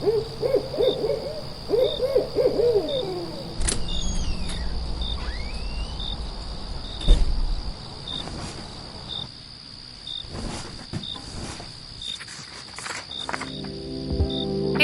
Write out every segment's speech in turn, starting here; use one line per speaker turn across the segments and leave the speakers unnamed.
Hey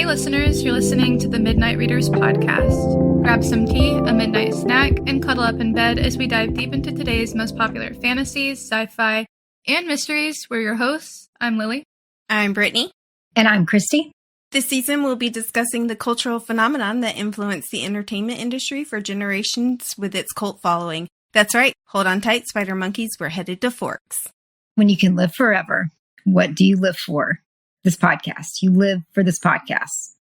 listeners, you're listening to the Midnight Readers podcast. Grab some tea, a midnight snack, and cuddle up in bed as we dive deep into today's most popular fantasies, sci-fi, and mysteries. We're your hosts. I'm Lily.
I'm Brittany.
And I'm Christy.
This season we'll be discussing the cultural phenomenon that influenced the entertainment industry for generations with its cult following. That's right. Hold on tight, spider monkeys. We're headed to Forks.
When you can live forever, what do you live for? This podcast. You live for this podcast.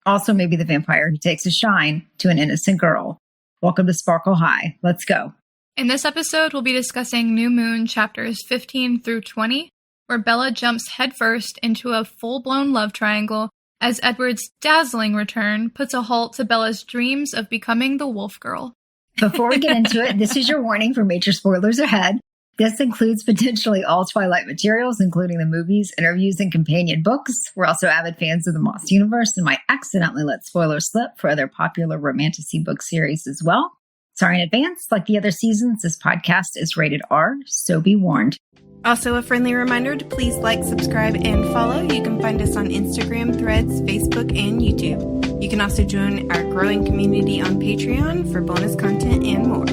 Also, maybe the vampire who takes a shine to an innocent girl. Welcome to Sparkle High. Let's go.
In this episode, we'll be discussing New Moon chapters 15 through 20, where Bella jumps headfirst into a full-blown love triangle as Edward's dazzling return puts a halt to Bella's dreams of becoming the wolf girl.
Before we get into it, this is your warning for major spoilers ahead. This includes potentially all Twilight materials, including the movies, interviews, and companion books. We're also avid fans of the Moss universe and might accidentally let spoilers slip for other popular romantasy book series as well. Sorry in advance, like the other seasons, this podcast is rated R, so be warned.
Also, a friendly reminder to please like, subscribe, and follow. You can find us on Instagram, Threads, Facebook, and YouTube. You can also join our growing community on Patreon for bonus content and more.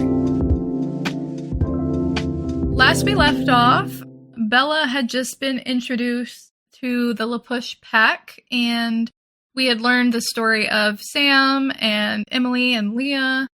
Last we left off, Bella had just been introduced to the LaPush pack, and we had learned the story of Sam and Emily and Leah.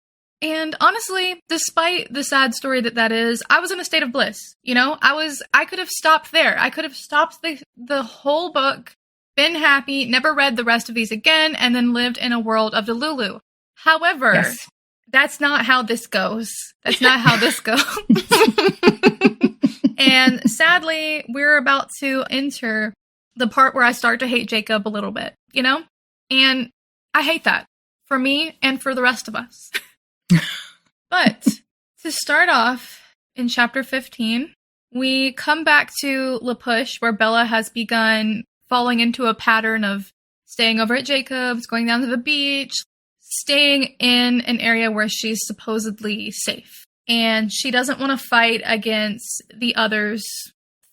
And honestly, despite the sad story that is, I was in a state of bliss. You know, I could have stopped there. I could have stopped the whole book, been happy, never read the rest of these again, and then lived in a world of Delulu. However, yes. That's not how this goes. That's not how this goes. And sadly, we're about to enter the part where I start to hate Jacob a little bit, you know? And I hate that for me and for the rest of us. But to start off in chapter 15, we come back to LaPush, where Bella has begun falling into a pattern of staying over at Jacob's, going down to the beach, staying in an area where she's supposedly safe. And she doesn't want to fight against the others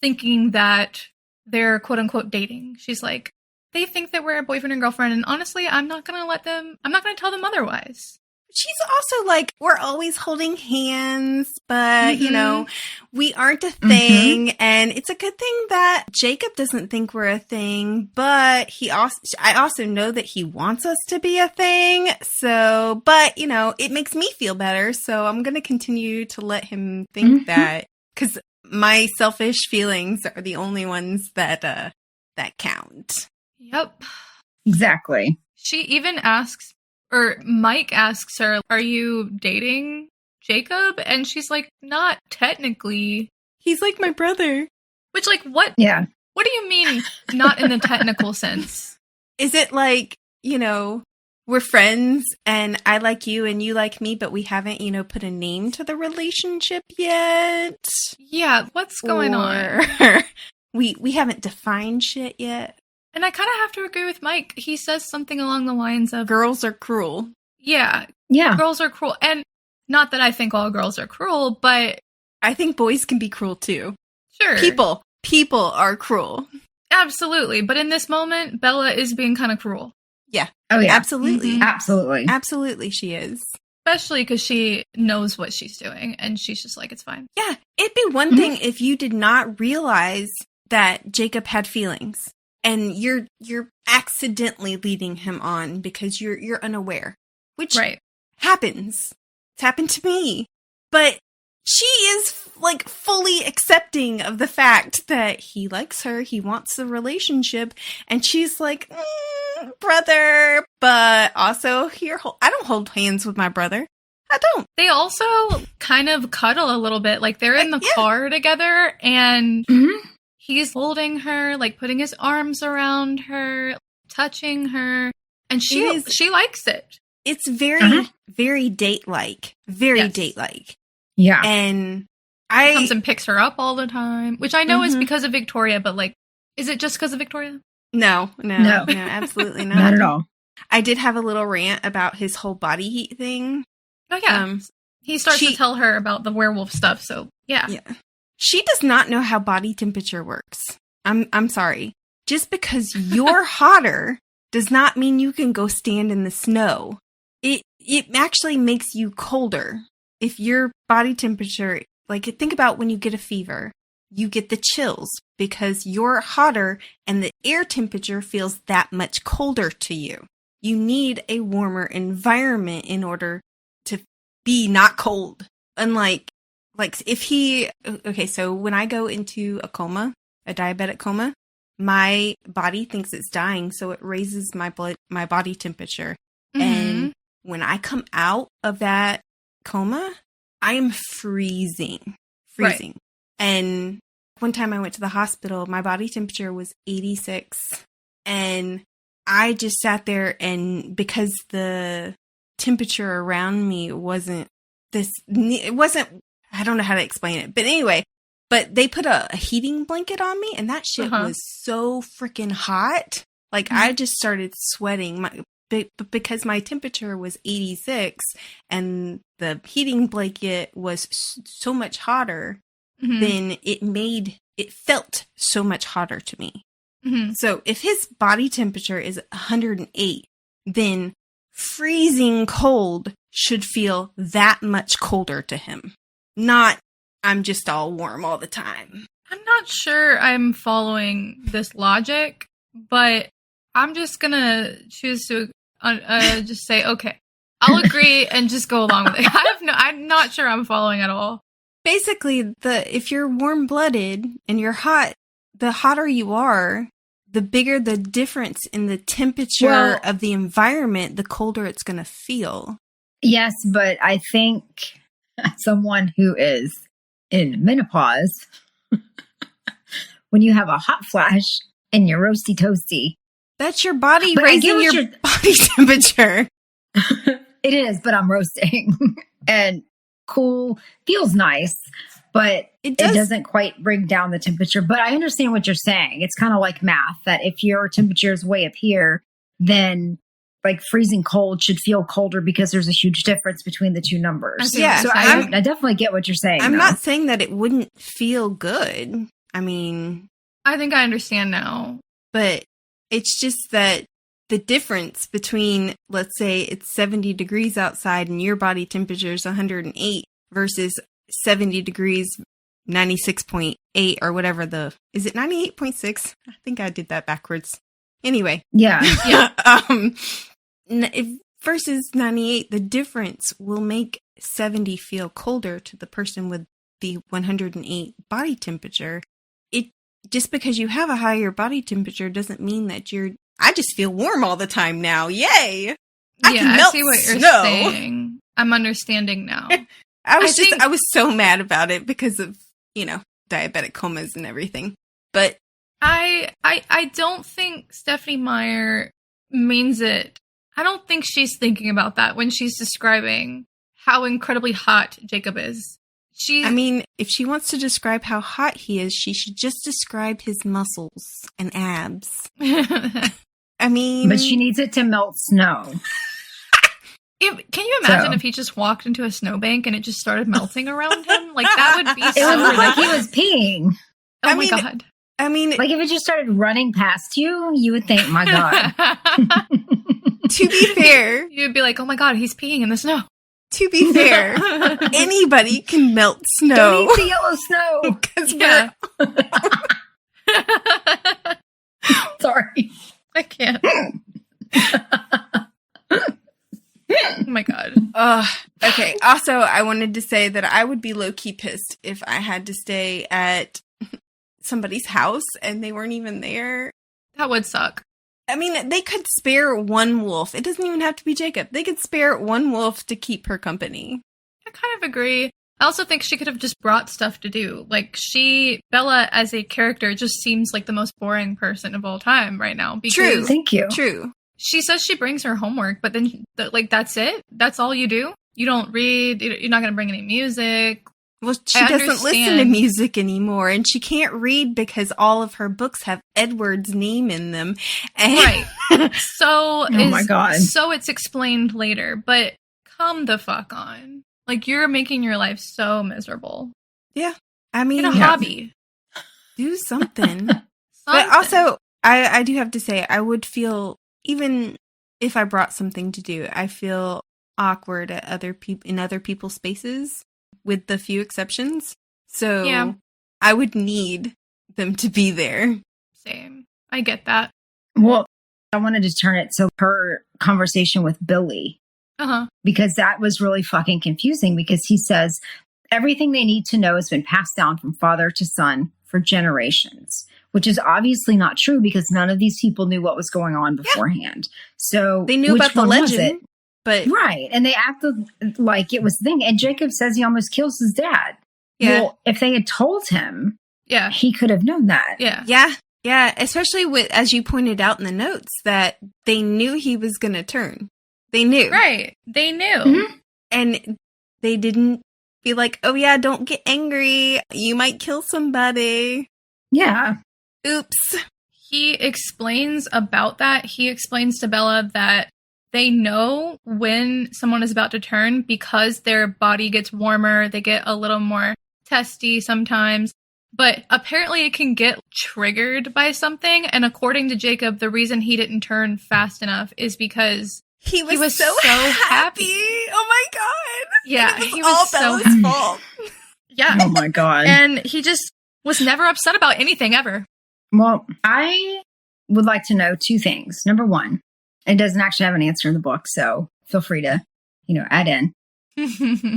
thinking that they're quote-unquote dating. She's like, they think that we're a boyfriend and girlfriend, and honestly, I'm not going to tell them otherwise.
She's also like, we're always holding hands, but, you know, we aren't a thing. And it's a good thing that Jacob doesn't think we're a thing, but I also know that he wants us to be a thing. So, but, you know, it makes me feel better. So I'm going to continue to let him think that, because my selfish feelings are the only ones that count.
Yep.
Exactly.
She even asks, or Mike asks her, are you dating Jacob? And she's like, not technically.
He's like my brother.
Which, like, what?
Yeah.
What do you mean, not in the technical sense?
Is it like, you know, we're friends and I like you and you like me, but we haven't, you know, put a name to the relationship yet?
Yeah, what's going on?
We haven't defined shit yet.
And I kind of have to agree with Mike. He says something along the lines of,
girls are cruel.
Yeah. Girls are cruel. And not that I think all girls are cruel, but
I think boys can be cruel too.
Sure.
People are cruel.
Absolutely. But in this moment, Bella is being kind of cruel.
Yeah.
Oh, yeah.
Absolutely.
Absolutely.
Absolutely she is.
Especially because she knows what she's doing and she's just like, it's fine.
Yeah. It'd be one thing if you did not realize that Jacob had feelings. And you're accidentally leading him on because you're unaware, which happens. It's happened to me. But she is like fully accepting of the fact that he likes her, he wants the relationship, and she's like, brother, but also here, I don't hold hands with my brother. I don't.
They also kind of cuddle a little bit, like they're in the car together, and he's holding her, like putting his arms around her, touching her, and she likes it.
It's very, very date-like. Very date-like.
Yeah.
And
he comes and picks her up all the time, which I know is because of Victoria, but like, is it just because of Victoria?
No, absolutely not.
Not at all.
I did have a little rant about his whole body heat thing.
Oh, yeah. He starts to tell her about the werewolf stuff, so yeah.
She does not know how body temperature works. I'm sorry. Just because you're hotter does not mean you can go stand in the snow. It actually makes you colder. If your body temperature, like think about when you get a fever, you get the chills because you're hotter and the air temperature feels that much colder to you. You need a warmer environment in order to be not cold. Unlike, so when I go into a coma, a diabetic coma, my body thinks it's dying, so it raises my body temperature. Mm-hmm. And when I come out of that coma, I am freezing. Right. And one time I went to the hospital, my body temperature was 86. And I just sat there, and because the temperature around me wasn't, I don't know how to explain it. But anyway, they put a heating blanket on me, and that shit was so freaking hot. Like, I just started sweating. Because my temperature was 86 and the heating blanket was so much hotter, then it felt so much hotter to me. Mm-hmm. So if his body temperature is 108, then freezing cold should feel that much colder to him. Not, I'm just all warm all the time.
I'm not sure I'm following this logic, but I'm just gonna choose to just say, okay, I'll agree and just go along with it. I'm not sure I'm following at all.
Basically, if you're warm-blooded and you're hot, the hotter you are, the bigger the difference in the temperature of the environment, the colder it's going to feel.
Yes, but I think someone who is in menopause, when you have a hot flash and you're roasty toasty,
that's your body raising your body temperature.
It is, but I'm roasting. And cool feels nice, but it doesn't quite bring down the temperature. But I understand what you're saying. It's kind of like math, that if your temperature is way up here, then like freezing cold should feel colder because there's a huge difference between the two numbers.
Yeah.
So I definitely get what you're saying.
I'm not saying that it wouldn't feel good. I mean,
I think I understand now.
But it's just that the difference between, let's say it's 70 degrees outside and your body temperature is 108 versus 70 degrees, 96.8 or whatever is it 98.6? I think I did that backwards. Anyway.
Yeah.
Versus 98, the difference will make 70 feel colder to the person with the 108 body temperature. Just because you have a higher body temperature doesn't mean that I just feel warm all the time now. Yay!
I see what you're saying. I'm understanding now.
I was so mad about it because of, diabetic comas and everything. But
I don't think Stephanie Meyer means it. I don't think she's thinking about that when she's describing how incredibly hot Jacob is.
If she wants to describe how hot he is, she should just describe his muscles and abs. But
she needs it to melt snow.
Can you imagine if he just walked into a snowbank and it just started melting around him? Like, that would be so...
It would look like he was peeing.
Oh my God.
Like, if it just started running past you, you would think, my God.
To be fair...
You'd be like, oh my God, he's peeing in the snow.
To be fair, anybody can melt snow.
Don't eat the yellow snow. Sorry.
I can't. Oh my God.
Okay. Also, I wanted to say that I would be low-key pissed if I had to stay at somebody's house and they weren't even there.
That would suck.
They could spare one wolf. It doesn't even have to be Jacob. They could spare one wolf to keep her company.
I kind of agree. I also think she could have just brought stuff to do. Like, Bella as a character just seems like the most boring person of all time right now.
True.
Thank you.
True.
She says she brings her homework, but then, that's it? That's all you do? You don't read? You're not going to bring any music?
Well, she doesn't listen to music anymore, and she can't read because all of her books have Edward's name in them.
Right. So,
oh my God.
So it's explained later, but come the fuck on. Like, you're making your life so miserable.
Yeah. I mean,
get a hobby.
Do something. But also, I do have to say, I would feel, even if I brought something to do, I feel awkward at in other people's spaces, with the few exceptions. So yeah. I would need them to be there.
Same. I get that.
Well, I wanted to turn it to her conversation with Billy. Because that was really fucking confusing, because he says everything they need to know has been passed down from father to son for generations, which is obviously not true because none of these people knew what was going on beforehand. So
they knew about the legend, but
right. And they acted like it was the thing. And Jacob says he almost kills his dad.
Yeah.
Well, if they had told him, he could have known that.
Yeah. Yeah. Especially as you pointed out in the notes, that they knew he was going to turn. They knew.
Right. They knew.
Mm-hmm. And they didn't be like, oh yeah, don't get angry. You might kill somebody.
Yeah.
Oops.
He explains about that. He explains to Bella that they know when someone is about to turn because their body gets warmer. They get a little more testy sometimes. But apparently it can get triggered by something. And according to Jacob, the reason he didn't turn fast enough is because he was so happy.
Oh my God.
Yeah.
He was all Bella's fault.
Yeah.
Oh my God.
And he just was never upset about anything ever.
Well, I would like to know two things. Number one, it doesn't actually have an answer in the book, so feel free to, add in.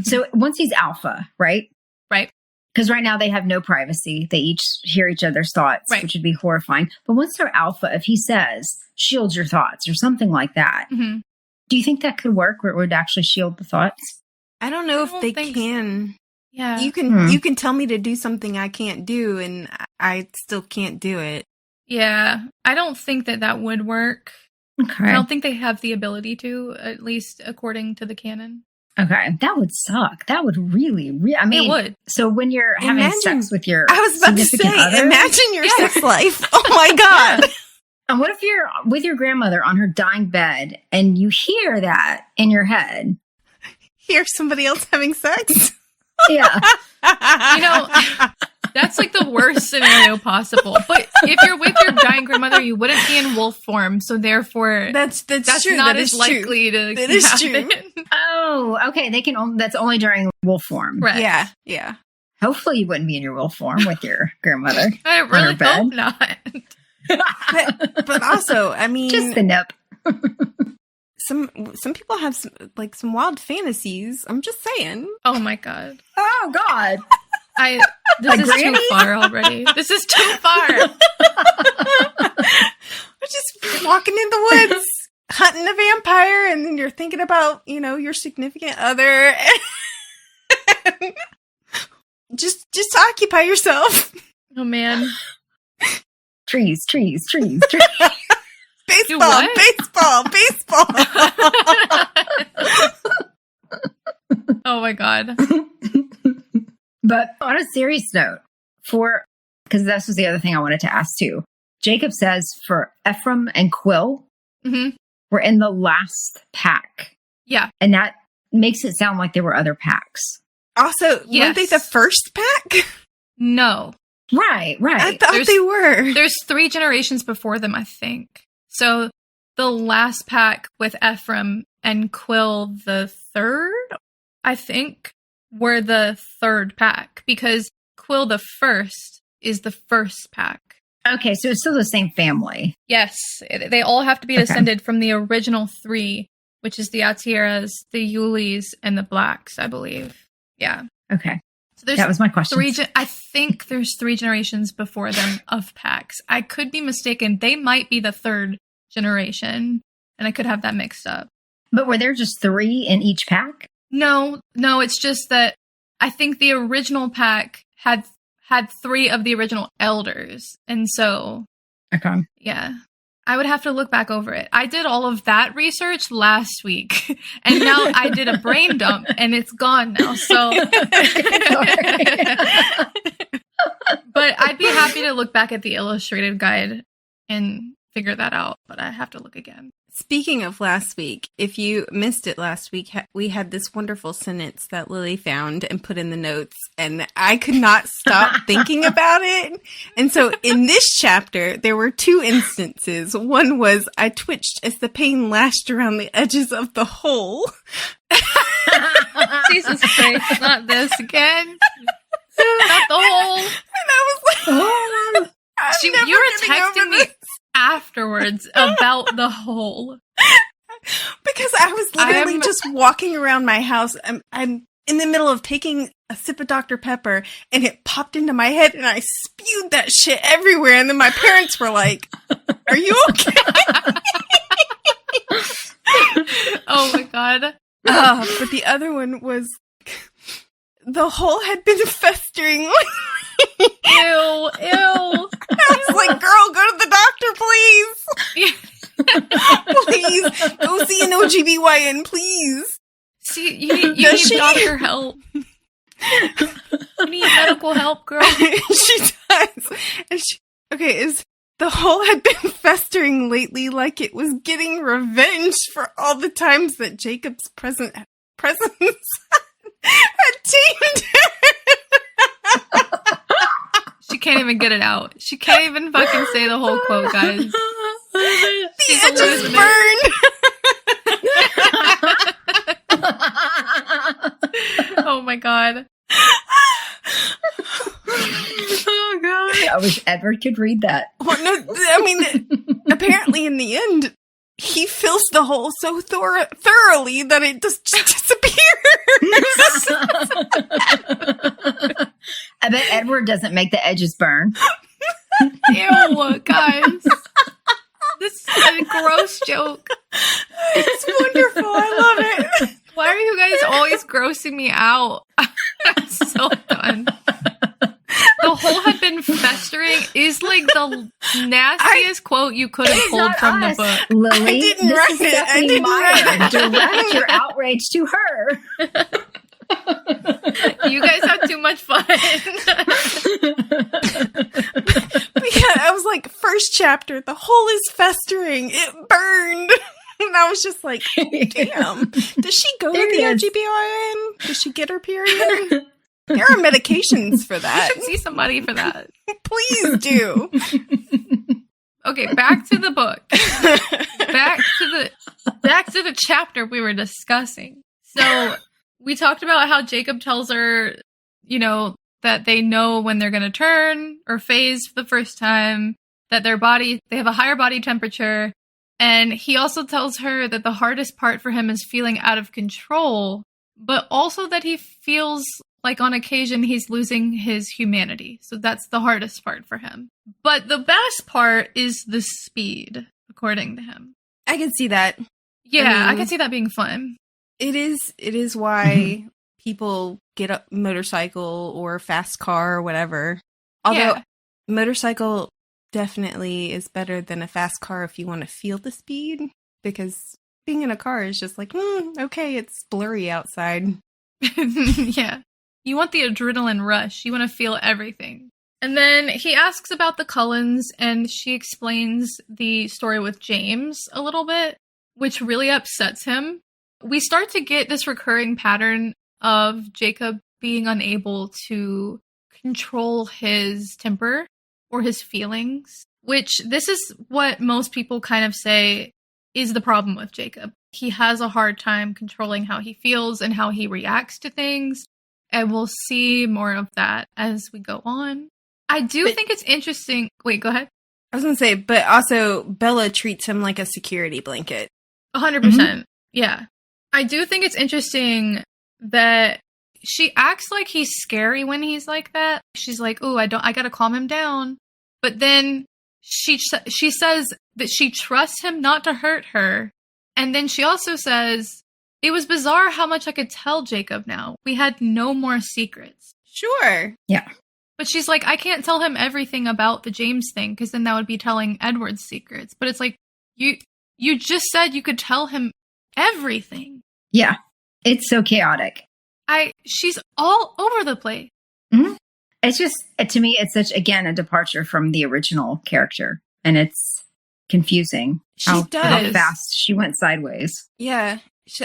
So once he's alpha, right?
Right.
Because right now they have no privacy. They each hear each other's thoughts, which would be horrifying. But once they're alpha, if he says, shield your thoughts or something like that, do you think that could work where it would actually shield the thoughts?
I don't know if they can.
Yeah.
You can tell me to do something I can't do, and I still can't do it.
Yeah. I don't think that would work.
Okay.
I don't think they have the ability to, at least according to the canon.
Okay. That would suck. That would really, I mean,
it would.
So when you're having sex with your
I was about to say,
other,
imagine your sex life. Oh my God.
Yeah. And what if you're with your grandmother on her dying bed and you hear that in your head?
Hear somebody else having sex?
Yeah.
That's like the worst scenario possible. But if you're with your dying grandmother, you wouldn't be in wolf form. So therefore,
that's true.
Not
that
as likely to
That is
happen.
true.
Oh, okay. They can. That's only during wolf form.
Right.
Yeah. Yeah.
Hopefully you wouldn't be in your wolf form with your grandmother.
I really hope not.
but also, I mean,
just the nip.
Some people have some wild fantasies. I'm just saying.
Oh my God.
Oh God.
This is too far already. This is too far.
We're just walking in the woods, hunting a vampire, and then you're thinking about, your significant other. just occupy yourself.
Oh man.
Trees.
Baseball.
Oh my God.
But on a serious note, because this was the other thing I wanted to ask too. Jacob says for Ephraim and Quill, we're in the last pack.
Yeah.
And that makes it sound like there were other packs.
Also, weren't they the first pack?
No.
Right.
I thought they were.
There's 3 generations before them, I think. So the last pack with Ephraim and Quill the third, I think, were the third pack, because Quill the first is the first pack.
Okay, so it's still the same family.
Yes, they all have to be descended from the original 3, which is the Atieras, the Yulis, and the Blacks, I believe. Yeah.
Okay.
So
that was my question.
I think there's 3 generations before them of packs. I could be mistaken. They might be the 3rd generation, and I could have that mixed up.
But were there just 3 in each pack?
No, it's just that I think the original pack had 3 of the original elders. And so,
okay.
Yeah. I would have to look back over it. I did all of that research last week, and now I did a brain dump, and it's gone now. So, but I'd be happy to look back at the illustrated guide and figure that out. But I have to look again.
Speaking of last week, if you missed it last week, we had this wonderful sentence that Lily found and put in the notes, and I could not stop thinking about it. And so in this chapter, there were 2 instances. One was, I twitched as the pain lashed around the edges of the hole.
Jesus Christ, not this again. Not the hole.
And I was like,
you were texting me afterwards about the hole.
Because I was literally just walking around my house. I'm in the middle of taking a sip of Dr. Pepper, and it popped into my head, and I spewed that shit everywhere. And then my parents were like, "Are you okay?"
Oh my god.
But the other one was, the hole had been festering.
Ew.
I was like, girl, go to the doctor, please. Please. Go see an OGBYN, please.
See, you need doctor help. You need medical help, girl.
She does. And the hole had been festering lately, like it was getting revenge for all the times that Jacob's presence had tamed her.
She can't even get it out. She can't even fucking say the whole quote, guys.
The edges burned.
Oh my god.
Oh god. I wish Edward could read that.
Well, no, I mean, apparently in the end, he fills the hole so thoroughly that it just disappears.
I bet Edward doesn't make the edges burn.
Ew, guys. This is a gross joke.
It's wonderful. I love it.
Why are you guys always grossing me out? I'm so done. The hole had been festering is like the nastiest quote you could have pulled from the book.
Lily,
I didn't write it. I didn't write it.
Direct your outrage to her.
You guys have too much fun.
But yeah, I was like, first chapter, the hole is festering. It burned. And I was just like, damn. Does she go to the OGBYN? Does she get her period? There are medications for that.
You should see somebody for that.
Please do.
Okay, back to the book. Back to the chapter we were discussing. So we talked about how Jacob tells her, that they know when they're going to turn or phase for the first time, that they have a higher body temperature. And he also tells her that the hardest part for him is feeling out of control, but also that he feels like on occasion he's losing his humanity. So that's the hardest part for him. But the best part is the speed, according to him.
I can see that.
Yeah, I can see that being fun.
It is why people get a motorcycle or fast car or whatever. Although motorcycle definitely is better than a fast car if you want to feel the speed, because being in a car is just like, okay, it's blurry outside.
Yeah. You want the adrenaline rush. You want to feel everything. And then he asks about the Cullens, and she explains the story with James a little bit, which really upsets him. We start to get this recurring pattern of Jacob being unable to control his temper or his feelings, which this is what most people kind of say is the problem with Jacob. He has a hard time controlling how he feels and how he reacts to things. And we'll see more of that as we go on. I think it's interesting. Wait, go ahead.
I was going to say, but also Bella treats him like a security blanket.
100%. Yeah. I do think it's interesting that she acts like he's scary when he's like that. She's like, "Oh, I got to calm him down." But then she says that she trusts him not to hurt her. And then she also says, "It was bizarre how much I could tell Jacob now. We had no more secrets."
Sure.
Yeah.
But she's like, I can't tell him everything about the James thing, because then that would be telling Edward's secrets. But it's like, You just said you could tell him everything.
Yeah. It's so chaotic.
She's all over the place.
Mm-hmm. It's just, to me, it's such, again, a departure from the original character. And it's confusing how fast she went sideways.
Yeah.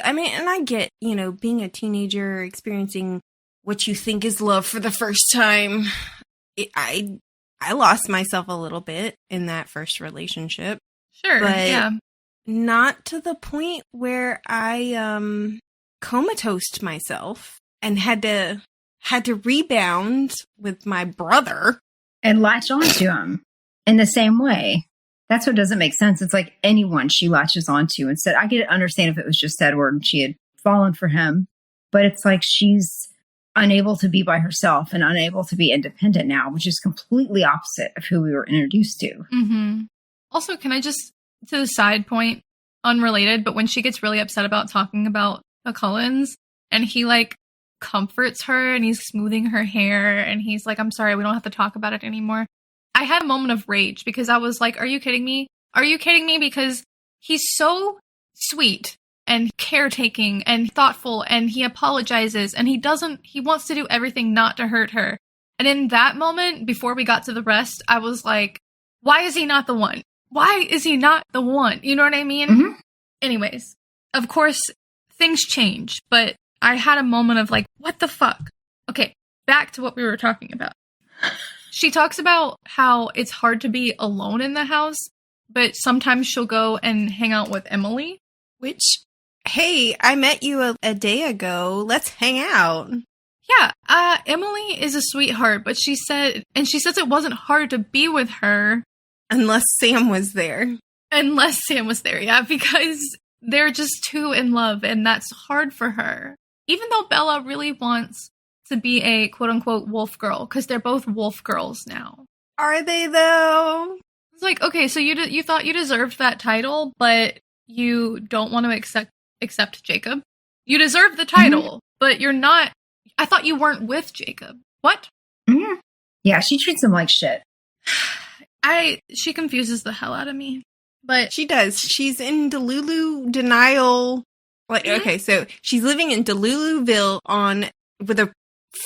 I mean, and I get, being a teenager, experiencing what you think is love for the first time. I lost myself a little bit in that first relationship.
Sure,
but
yeah.
Not to the point where I comatosed myself and had to rebound with my brother.
And latch onto him in the same way. That's what doesn't make sense. It's like anyone she latches onto. Instead, I could understand if it was just Edward and she had fallen for him. But it's like she's unable to be by herself and unable to be independent now, which is completely opposite of who we were introduced to.
Mm-hmm. Also, can I just, to the side point, unrelated, but when she gets really upset about talking about the Cullens and he comforts her and he's smoothing her hair and he's like, I'm sorry, we don't have to talk about it anymore. I had a moment of rage because I was like, are you kidding me? Are you kidding me? Because he's so sweet and caretaking and thoughtful and he apologizes and he wants to do everything not to hurt her. And in that moment, before we got to the rest, I was like, why is he not the one? Why is he not the one? You know what I mean?
Mm-hmm.
Anyways, of course, things change, but I had a moment of what the fuck? Okay, back to what we were talking about. She talks about how it's hard to be alone in the house, but sometimes she'll go and hang out with Emily.
Which, hey, I met you a day ago. Let's hang out.
Yeah, Emily is a sweetheart, but she says it wasn't hard to be with her.
Unless Sam was there.
Yeah, because they're just too in love, and that's hard for her. Even though Bella really wants to be a quote-unquote wolf girl, because they're both wolf girls now.
Are they, though?
It's like, okay, so you thought you deserved that title, but you don't want to accept Jacob. You deserve the title, but you're not... I thought you weren't with Jacob. What?
Mm-hmm. Yeah, she treats him like shit.
She confuses the hell out of me. But
she does. She's in Delulu denial. Okay, so she's living in Deluluville with a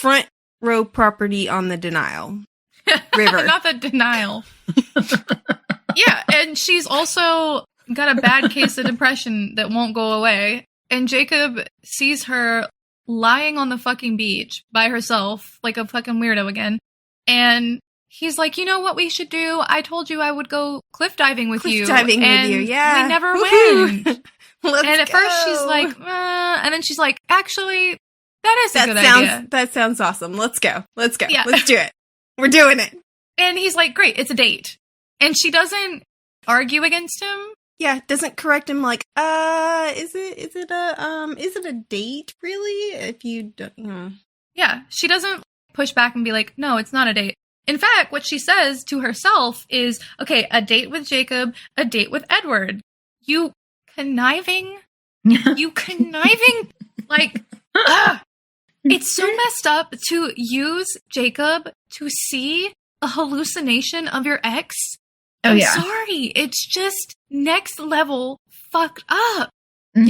front row property on the Denial River.
Not the Denial. Yeah, and she's also got a bad case of depression that won't go away. And Jacob sees her lying on the fucking beach by herself, like a fucking weirdo again. And he's like, you know what we should do? I told you I would go cliff diving with you.
Yeah.
We never went.
And
at first she's like, and then she's like, actually, that is a good idea.
That sounds awesome. Let's go.
Yeah.
Let's do it. We're doing it.
And he's like, great, it's a date. And she doesn't argue against him.
Yeah, doesn't correct him like, is it a date really? If you don't,
Yeah, she doesn't push back and be like, no, it's not a date. In fact, what she says to herself is, okay, a date with Jacob, a date with Edward. You conniving, it's so messed up to use Jacob to see a hallucination of your ex.
Oh, yeah.
I'm sorry. It's just next level fucked up.
Mm-hmm.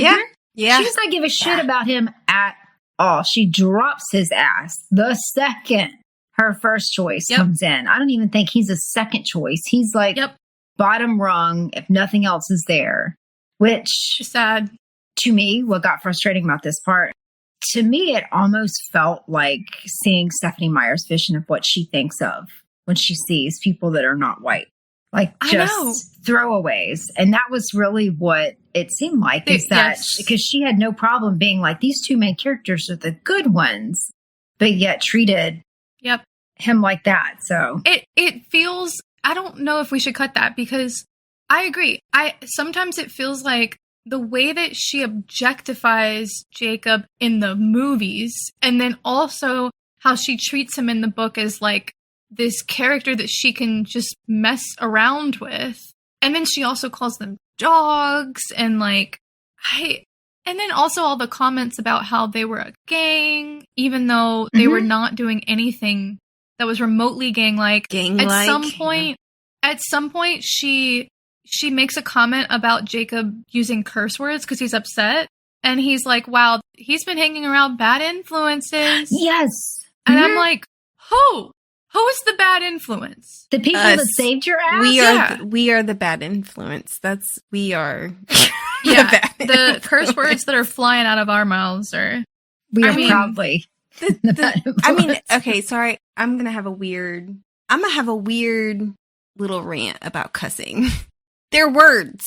Yeah.
She does not give a shit about him at all. She drops his ass the second her first choice comes in. I don't even think he's a second choice. He's like bottom rung if nothing else is there. Which,
sad.
To me, what got frustrating about this part, to me, it almost felt like seeing Stephanie Meyer's vision of what she thinks of when she sees people that are not white. Like just throwaways. And that was really what it seemed like, because she had no problem being like, these two main characters are the good ones, but yet treated him like that. So
it feels, I don't know if we should cut that, because I agree. Sometimes it feels like the way that she objectifies Jacob in the movies, and then also how she treats him in the book as like this character that she can just mess around with. And then she also calls them dogs, and and then also all the comments about how they were a gang, even though they were not doing anything that was remotely gang-like. At some point, she she makes a comment about Jacob using curse words because he's upset. And he's like, wow, he's been hanging around bad influences.
Yes.
And I'm like, who? Who is the bad influence?
The people that saved your ass?
We are the bad influence. We are
the curse words that are flying out of our mouths are...
probably the bad influence.
Okay, sorry. I'm going to have a weird little rant about cussing. They're words.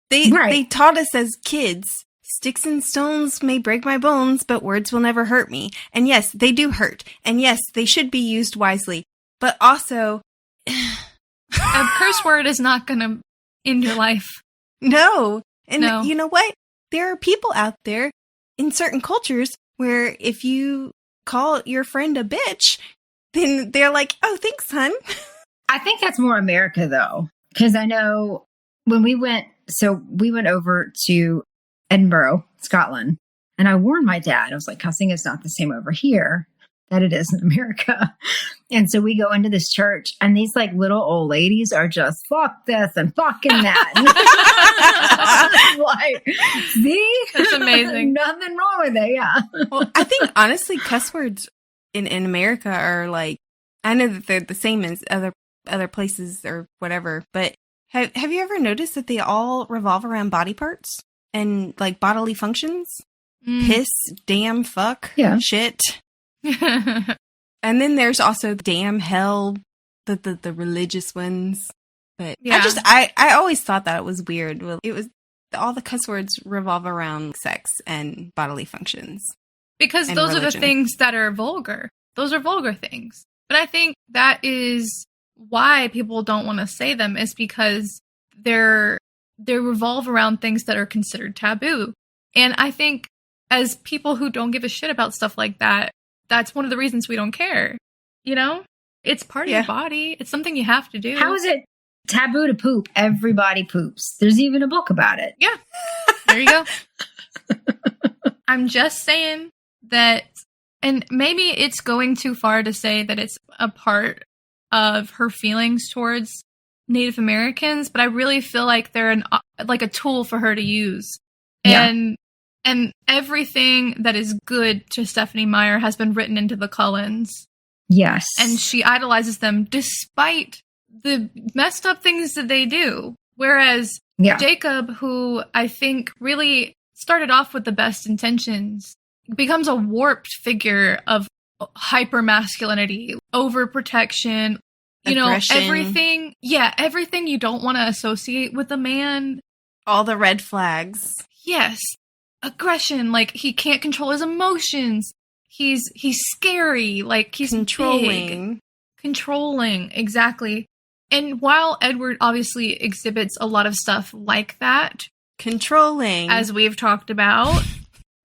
They taught us as kids, sticks and stones may break my bones, but words will never hurt me. And yes, they do hurt. And yes, they should be used wisely. But also...
a curse word is not going to end your life.
No. And you know what? There are people out there in certain cultures where if you call your friend a bitch, then they're like, oh, thanks, hun.
I think that's more America, though. Because I know when we went over to Edinburgh, Scotland, and I warned my dad. I was like, cussing is not the same over here that it is in America. And so we go into this church, and these like little old ladies are just fuck this and fucking that. Like, see?
That's amazing.
Nothing wrong with it, yeah.
Well, I think honestly, cuss words in America are like, I know that they're the same as other places or whatever, but have you ever noticed that they all revolve around body parts and like bodily functions? Piss, damn, fuck, shit. And then there's also damn, hell, the religious ones. But I always thought that it was weird. Well, it was all the cuss words revolve around sex and bodily functions.
Because those religion. Are the things that are vulgar. Those are vulgar things. But I think that is why people don't want to say them, is because they revolve around things that are considered taboo. And I think as people who don't give a shit about stuff like that, that's one of the reasons we don't care. You know? It's part of your body. It's something you have to do.
How is it taboo to poop? Everybody poops. There's even a book about it.
Yeah. There you go. I'm just saying that, and maybe it's going too far to say that it's a part of her feelings towards Native Americans, but I really feel like they're like a tool for her to use. And everything that is good to Stephenie Meyer has been written into the Cullens.
Yes.
And she idolizes them despite the messed up things that they do. Whereas Jacob, who I think really started off with the best intentions, becomes a warped figure of hyper-masculinity, overprotection,
aggression.
Everything you don't want to associate with a man.
All the red flags.
Yes. Aggression, like he can't control his emotions. He's scary, like he's
controlling.
Big. Controlling, exactly. And while Edward obviously exhibits a lot of stuff like that,
controlling,
as we've talked about,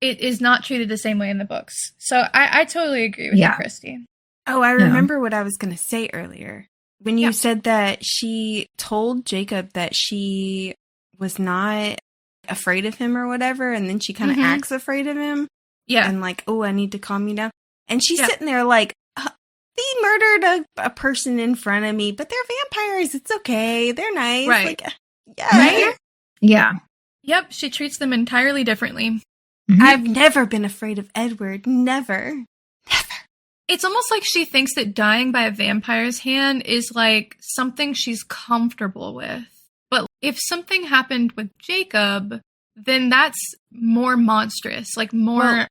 it is not treated the same way in the books. So I totally agree with you, Christy.
Oh, I remember what I was going to say earlier. When you said that she told Jacob that she was not afraid of him or whatever, and then she kind of acts afraid of him. Yeah. And like, oh, I need to calm you down. And she's sitting there like, they murdered a person in front of me, but they're vampires. It's okay. They're nice.
Right.
Like, Right?
Yeah.
Yep. She treats them entirely differently.
Mm-hmm. I've never been afraid of Edward. Never. Never.
It's almost like she thinks that dying by a vampire's hand is like something she's comfortable with. But if something happened with Jacob, then that's more monstrous, like more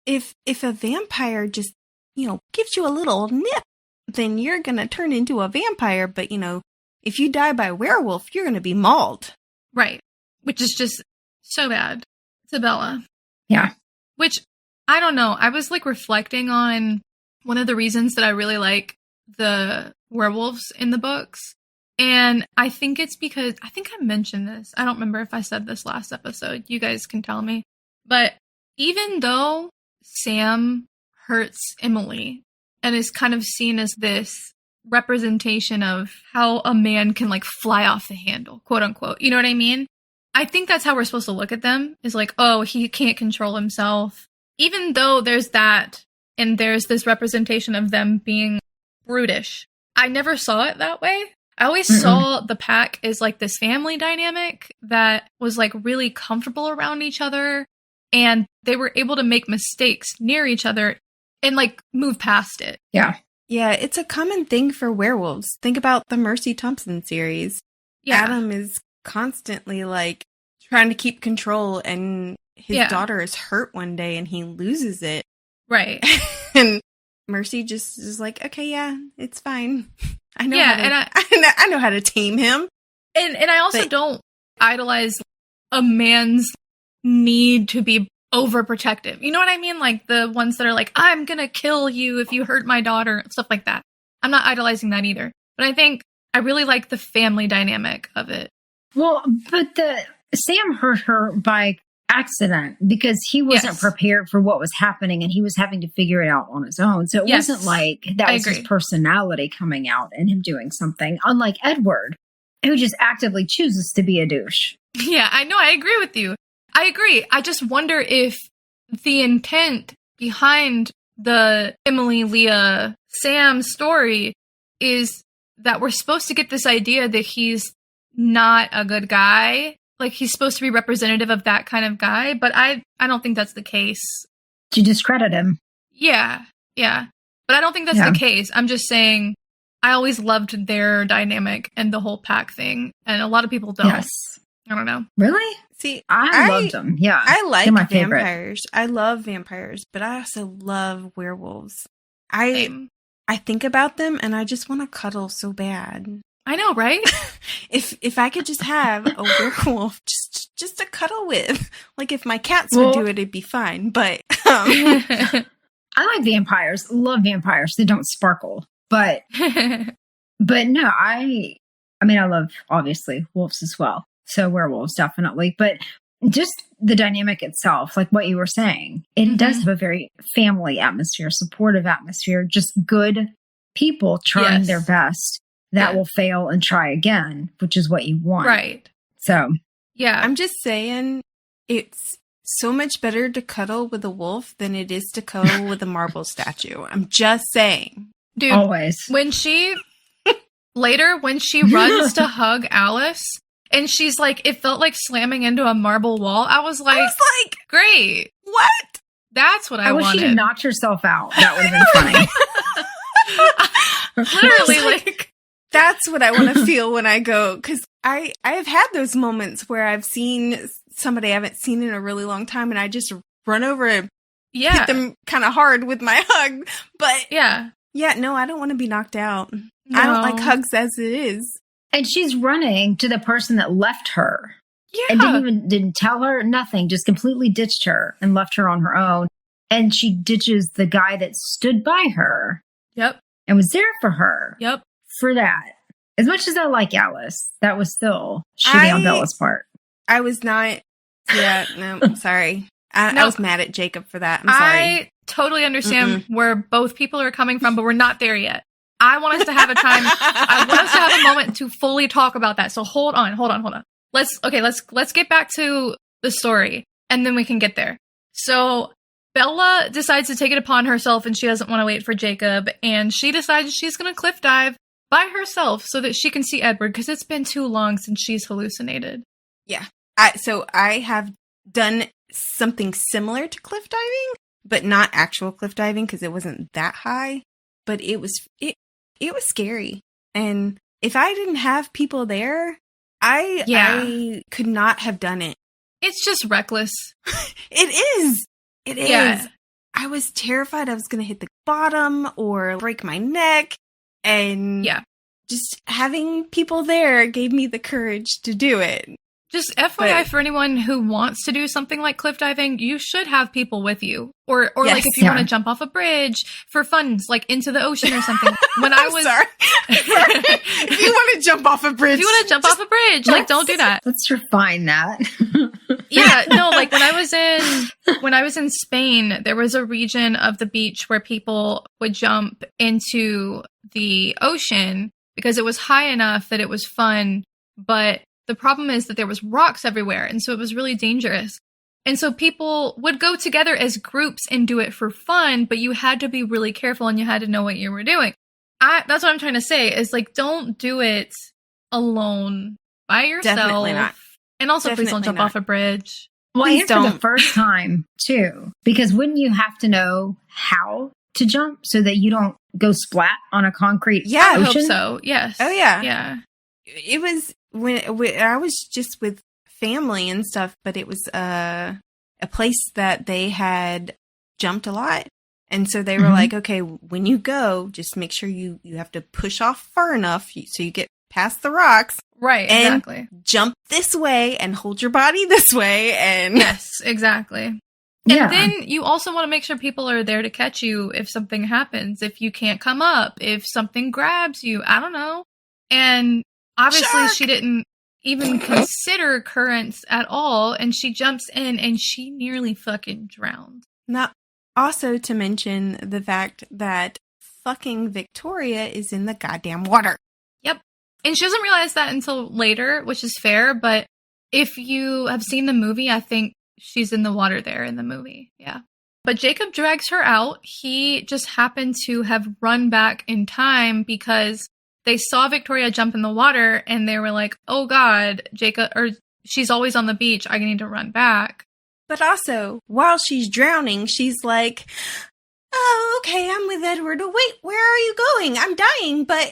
If a vampire just, gives you a little nip, then you're going to turn into a vampire. But, if you die by a werewolf, you're going to be mauled.
Right. Which is just so bad to Bella.
Yeah.
Which, I don't know. I was like reflecting on one of the reasons that I really like the werewolves in the books. And I think it's because, I think I mentioned this. I don't remember if I said this last episode. You guys can tell me. But even though Sam hurts Emily and is kind of seen as this representation of how a man can like fly off the handle, quote unquote. You know what I mean? I think that's how we're supposed to look at them, is like, oh, he can't control himself. Even though there's that, and there's this representation of them being brutish. I never saw it that way. I always saw the pack as like this family dynamic that was like really comfortable around each other, and they were able to make mistakes near each other and like move past it.
Yeah.
Yeah, it's a common thing for werewolves. Think about the Mercy Thompson series. Yeah. Adam is constantly like trying to keep control, and his daughter is hurt one day and he loses it.
Right.
And Mercy just is like, okay, yeah, it's fine. I know I know how to tame him.
And I also don't idolize a man's need to be overprotective. You know what I mean? Like the ones that are like, I'm gonna kill you if you hurt my daughter, stuff like that. I'm not idolizing that either. But I think I really like the family dynamic of it.
Well, but Sam hurt her by accident because he wasn't prepared for what was happening, and he was having to figure it out on his own. So it wasn't like that was his personality coming out and him doing something, unlike Edward, who just actively chooses to be a douche.
Yeah, I know. I agree with you. I agree. I just wonder if the intent behind the Emily, Leah, Sam story is that we're supposed to get this idea that he's not a good guy. Like, he's supposed to be representative of that kind of guy, but I don't think that's the case.
To discredit him.
Yeah. But I don't think that's the case. I'm just saying I always loved their dynamic and the whole pack thing, and a lot of people don't.
Yes.
I don't know.
Really?
See,
I loved them. Yeah.
I like
my
vampires. Favorite. I love vampires, but I also love werewolves.
Same.
I think about them and I just want to cuddle so bad.
I know, right?
If I could just have a werewolf just to cuddle with, like if my cats would do it, it'd be fine. But
I like vampires. Love vampires. They don't sparkle, but no, I mean, I love obviously wolves as well. So werewolves definitely, but just the dynamic itself, like what you were saying, it does have a very family atmosphere, supportive atmosphere, just good people trying their best. That will fail and try again, which is what you want.
Right.
So,
yeah.
I'm just saying it's so much better to cuddle with a wolf than it is to cuddle with a marble statue. I'm just saying.
Dude,
always.
When she runs to hug Alice and she's like, it felt like slamming into a marble wall. I was like, great.
What?
That's what I wanted.
I wish she'd knocked herself out. That would have been funny.
Literally, like.
That's what I want to feel when I go, because I have had those moments where I've seen somebody I haven't seen in a really long time, and I just run over and hit them kind of hard with my hug. But no, I don't want to be knocked out. No. I don't like hugs as it is.
And she's running to the person that left her. Yeah. And didn't tell her nothing, just completely ditched her and left her on her own. And she ditches the guy that stood by her.
Yep.
And was there for her.
Yep.
For that. As much as I like Alice, that was still shitty on Bella's part.
I was not. Yeah, no, I'm sorry. I was mad at Jacob for that. I'm sorry.
I totally understand where both people are coming from, but we're not there yet. I want us to have a time. I want us to have a moment to fully talk about that. So hold on. Let's get back to the story, and then we can get there. So Bella decides to take it upon herself, and she doesn't want to wait for Jacob, and she decides she's going to cliff dive by herself so that she can see Edward, because it's been too long since she's hallucinated.
Yeah. So I have done something similar to cliff diving, but not actual cliff diving because it wasn't that high. But it was scary. And if I didn't have people there, I could not have done it.
It's just reckless.
It is. It is. Yeah. I was terrified I was going to hit the bottom or break my neck. And just having people there gave me the courage to do it.
Just FYI for anyone who wants to do something like cliff diving, you should have people with you. Or like if you want to jump off a bridge for fun, like into the ocean or something. When I was
sorry. If you want to jump off a bridge.
Like don't do that.
Let's refine that.
Like when I was in Spain, there was a region of the beach where people would jump into the ocean because it was high enough that it was fun, but the problem is that there was rocks everywhere, and so it was really dangerous. And so people would go together as groups and do it for fun, but you had to be really careful and you had to know what you were doing. That's what I'm trying to say is like, don't do it alone by yourself.
Definitely not.
And also, please don't jump off a bridge.
Well, and for the first time, too. Because wouldn't you have to know how to jump so that you don't go splat on a concrete ocean?
I hope so. Yes.
Oh, yeah.
Yeah.
It was when I was just with family and stuff, but it was a place that they had jumped a lot. And so they were like, okay, when you go, just make sure you have to push off far enough so you get past the rocks.
Right,
and
exactly.
Jump this way and hold your body this way. And
yes, exactly.
Yeah.
And then you also want to make sure people are there to catch you if something happens, if you can't come up, if something grabs you. I don't know. And obviously she didn't even consider currents at all. And she jumps in and she nearly fucking drowned.
Not also to mention the fact that fucking Victoria is in the goddamn water.
Yep. And she doesn't realize that until later, which is fair. But if you have seen the movie, I think she's in the water there in the movie. Yeah. But Jacob drags her out. He just happened to have run back in time because they saw Victoria jump in the water and they were like, oh God, she's always on the beach. I need to run back.
But also, while she's drowning, she's like, oh, okay, I'm with Edward. Oh, wait, where are you going? I'm dying. But,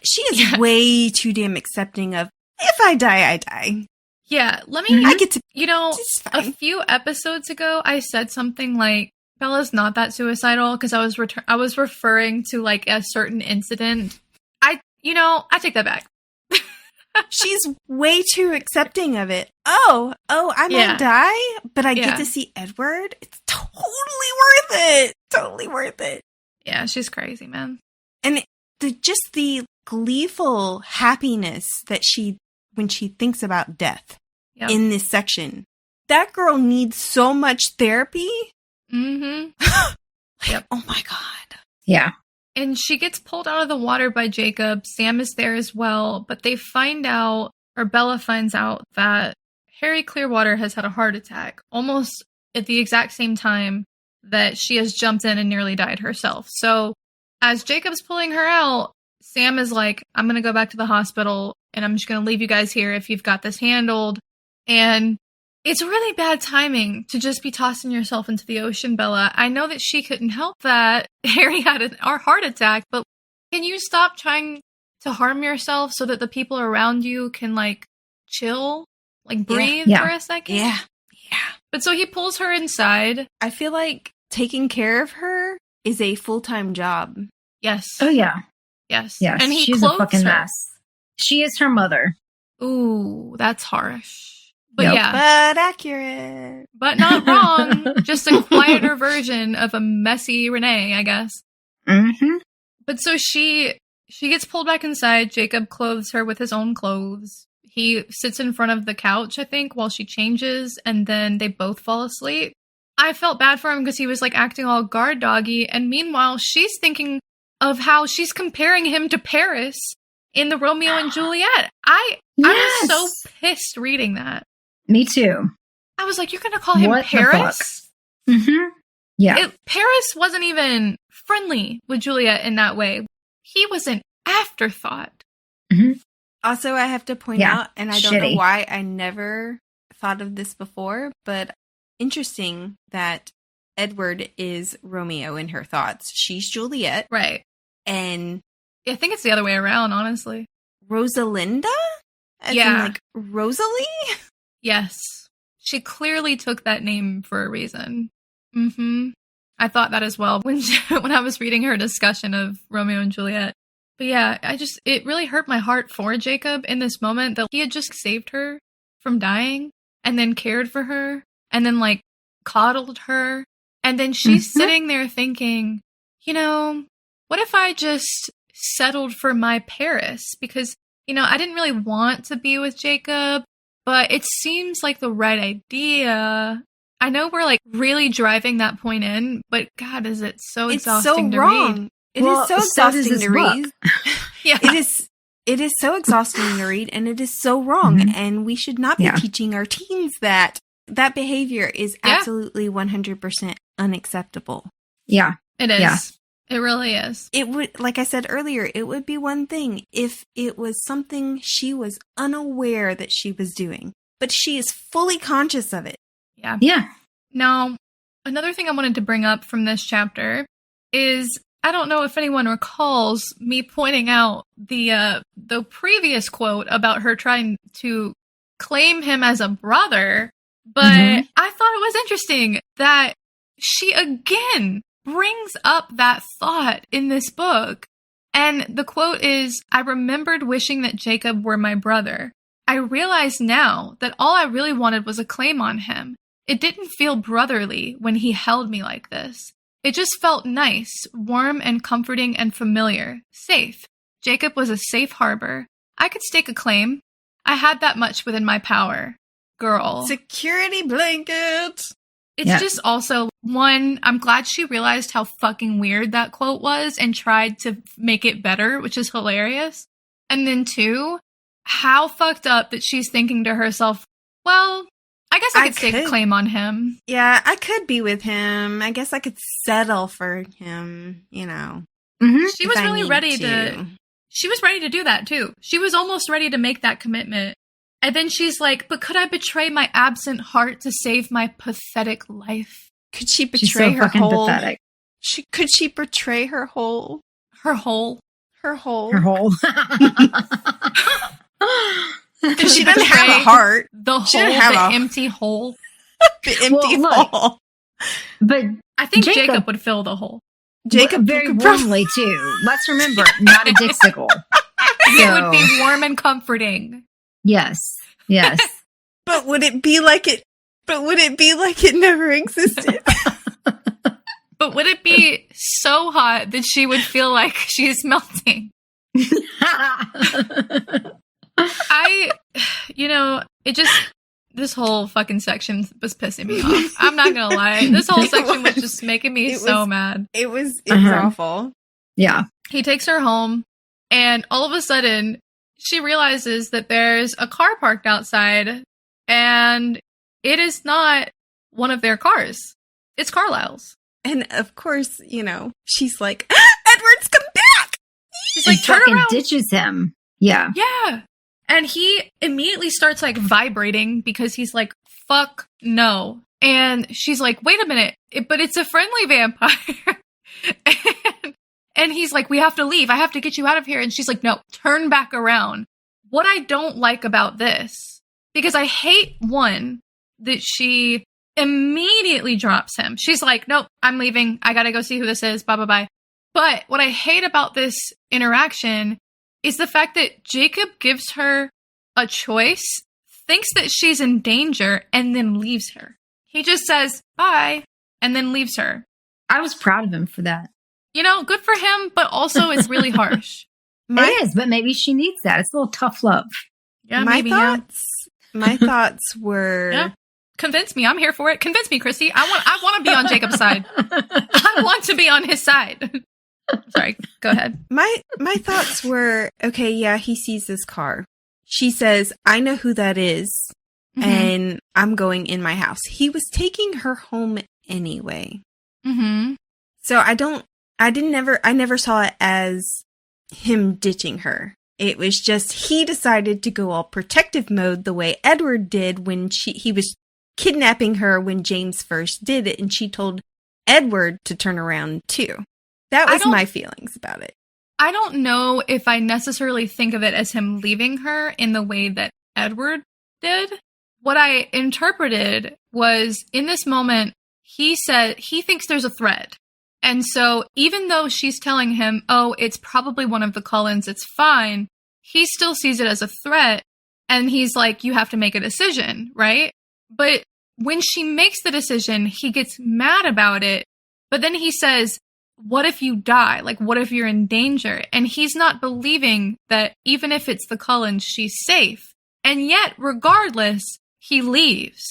she is way too damn accepting of, if I die, I die.
Yeah,
I get to,
a few episodes ago, I said something like, Bella's not that suicidal because I was referring to like a certain incident. I take that back.
She's way too accepting of it. Oh, I might die, but I get to see Edward. It's totally worth it. Totally worth it.
Yeah, she's crazy, man.
And the gleeful happiness that when she thinks about death in this section. That girl needs so much therapy.
Mm-hmm.
Yep. Oh my God.
Yeah.
And she gets pulled out of the water by Jacob. Sam is there as well. But they find out, or Bella finds out, that Harry Clearwater has had a heart attack almost at the exact same time that she has jumped in and nearly died herself. So as Jacob's pulling her out, Sam is like, I'm going to go back to the hospital and I'm just going to leave you guys here if you've got this handled. And it's really bad timing to just be tossing yourself into the ocean, Bella. I know that she couldn't help that Harry had a heart attack, but can you stop trying to harm yourself so that the people around you can, like, chill, like, breathe for a second?
Yeah.
But so he pulls her inside.
I feel like taking care of her is a full-time job.
Yes.
Oh, yeah.
Yes.
Yes.
And he
she's
clothes
a fucking
her.
mess. She is her mother.
Ooh, that's harsh. But yeah.
But accurate.
But not wrong. Just a quieter version of a messy Renee, I guess.
Mm-hmm.
But so she gets pulled back inside. Jacob clothes her with his own clothes. He sits in front of the couch, I think, while she changes, and then they both fall asleep. I felt bad for him because he was like acting all guard doggy, and meanwhile she's thinking of how she's comparing him to Paris in the Romeo and Juliet. I was so pissed reading that.
Me too.
I was like, you're going to call him Paris?
Mm-hmm. Yeah.
Paris wasn't even friendly with Juliet in that way. He was an afterthought.
Mm-hmm.
Also, I have to point out, and I don't know why I never thought of this before, but interesting that Edward is Romeo in her thoughts. She's Juliet.
Right.
And
I think it's the other way around, honestly.
Rosalinda? As in, like, Rosalie?
Yes. She clearly took that name for a reason. Mm-hmm. I thought that as well when I was reading her discussion of Romeo and Juliet. But yeah, it really hurt my heart for Jacob in this moment that he had just saved her from dying and then cared for her and then, like, coddled her. And then she's sitting there thinking, what if I just settled for my Paris? Because, I didn't really want to be with Jacob. But it seems like the right idea. I know we're like really driving that point in, but God, is it so exhausting to read?
It is so exhausting to read.
Yeah.
It is so exhausting to read, and it is so wrong. Mm-hmm. And we should not be teaching our teens that behavior is absolutely 100% unacceptable.
Yeah.
It is.
Yeah.
It really is.
It would, like I said earlier, it would be one thing if it was something she was unaware that she was doing, but she is fully conscious of it.
Yeah.
Yeah.
Now, another thing I wanted to bring up from this chapter is, I don't know if anyone recalls me pointing out the previous quote about her trying to claim him as a brother, but I thought it was interesting that she again brings up that thought in this book. And the quote is, "I remembered wishing that Jacob were my brother. I realize now that all I really wanted was a claim on him. It didn't feel brotherly when he held me like this. It just felt nice, warm and comforting and familiar, safe. Jacob was a safe harbor. I could stake a claim. I had that much within my power. Girl."
Security blanket.
It's just also, one, I'm glad she realized how fucking weird that quote was and tried to make it better, which is hilarious. And then two, how fucked up that she's thinking to herself, well, I guess I could stake a claim on him.
Yeah, I could be with him. I guess I could settle for him, you know.
She was really ready to. She was ready to do that too. She was almost ready to make that commitment. And then she's like, but could I betray my absent heart to save my pathetic life?
Could she betray her whole?
Pathetic.
Could she betray her whole?
Her whole.
Her whole.
Her whole.
Because she doesn't have a heart.
The whole, empty hole.
The empty hole.
But
I think Jacob would fill the hole.
Jacob very warmly too. Let's remember, not a dixicle.
It would be warm and comforting.
Yes. Yes.
But would it be like it? But would it be like it never existed?
But would it be so hot that she would feel like she's melting? This whole fucking section was pissing me off. I'm not gonna lie. This whole section was just making me so mad.
It was awful.
Yeah.
He takes her home, and all of a sudden, she realizes that there's a car parked outside, and it is not one of their cars. It's Carlisle's.
And of course, you know, she's like, Edward's come back!
She's like, turn around.
Ditches him. Yeah.
Yeah. And he immediately starts like vibrating because he's like, fuck no. And she's like, wait a minute, but it's a friendly vampire. and he's like, we have to leave. I have to get you out of here. And she's like, no, turn back around. What I don't like about this, because I hate, one, that she immediately drops him. She's like, nope, I'm leaving. I gotta go see who this is. Bye, bye, bye. But what I hate about this interaction is the fact that Jacob gives her a choice, thinks that she's in danger, and then leaves her. He just says, bye, and then leaves her.
I was proud of him for that.
You know, good for him, but also it's really harsh.
It is, but maybe she needs that. It's a little tough love.
Yeah,
my thoughts were...
Yeah. Convince me. I'm here for it. Convince me, Chrissy. I want to be on Jacob's side. I want to be on his side. Sorry, go ahead.
My thoughts were, okay, yeah, he sees this car. She says, I know who that is, and I'm going in my house. He was taking her home anyway. So I never saw it as him ditching her. It was just, he decided to go all protective mode the way Edward did when he was kidnapping her when James first did it, and she told Edward to turn around too. That was my feelings about it.
I don't know if I necessarily think of it as him leaving her in the way that Edward did. What I interpreted was, in this moment, he said he thinks there's a threat. And so even though she's telling him, oh, it's probably one of the Cullens, it's fine, he still sees it as a threat. And he's like, you have to make a decision, right? But when she makes the decision, he gets mad about it. But then he says, what if you die? Like, what if you're in danger? And he's not believing that even if it's the Cullens, she's safe. And yet, regardless, he leaves.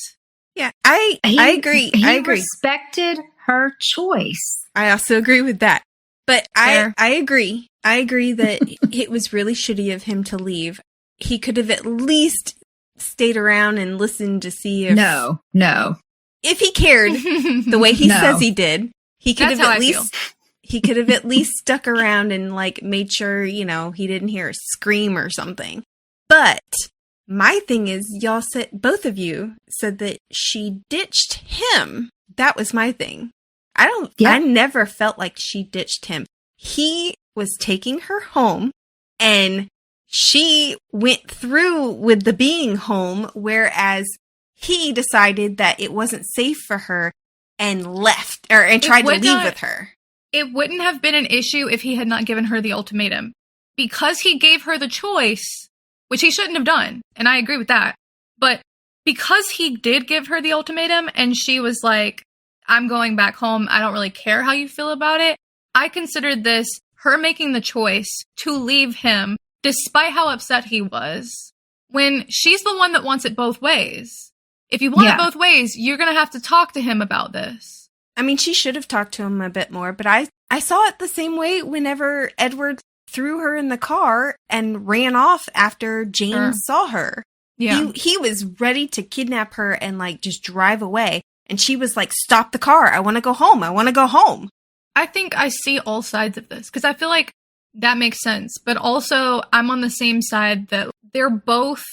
Yeah, I agree.
He respected her choice.
I also agree with that. But I agree. I agree that it was really shitty of him to leave. He could have at least stayed around and listened to see if...
No.
If he cared the way he says he did, he could have at least He could have at least stuck around and like made sure, you know, he didn't hear a scream or something. But my thing is, y'all said, both of you said that she ditched him. That was my thing. I never felt like she ditched him. He was taking her home and she went through with the being home, whereas he decided that it wasn't safe for her and left and tried to leave with her.
It wouldn't have been an issue if he had not given her the ultimatum. Because he gave her the choice, which he shouldn't have done, and I agree with that. But because he did give her the ultimatum and she was like, I'm going back home, I don't really care how you feel about it, I considered this her making the choice to leave him despite how upset he was, when she's the one that wants it both ways. If you want it both ways, you're going to have to talk to him about this.
I mean, she should have talked to him a bit more, but I saw it the same way whenever Edward threw her in the car and ran off after James saw her. Yeah. He was ready to kidnap her and like just drive away. And she was like, stop the car. I want to go home. I want to go home.
I think I see all sides of this because I feel like that makes sense. But also I'm on the same side that they're both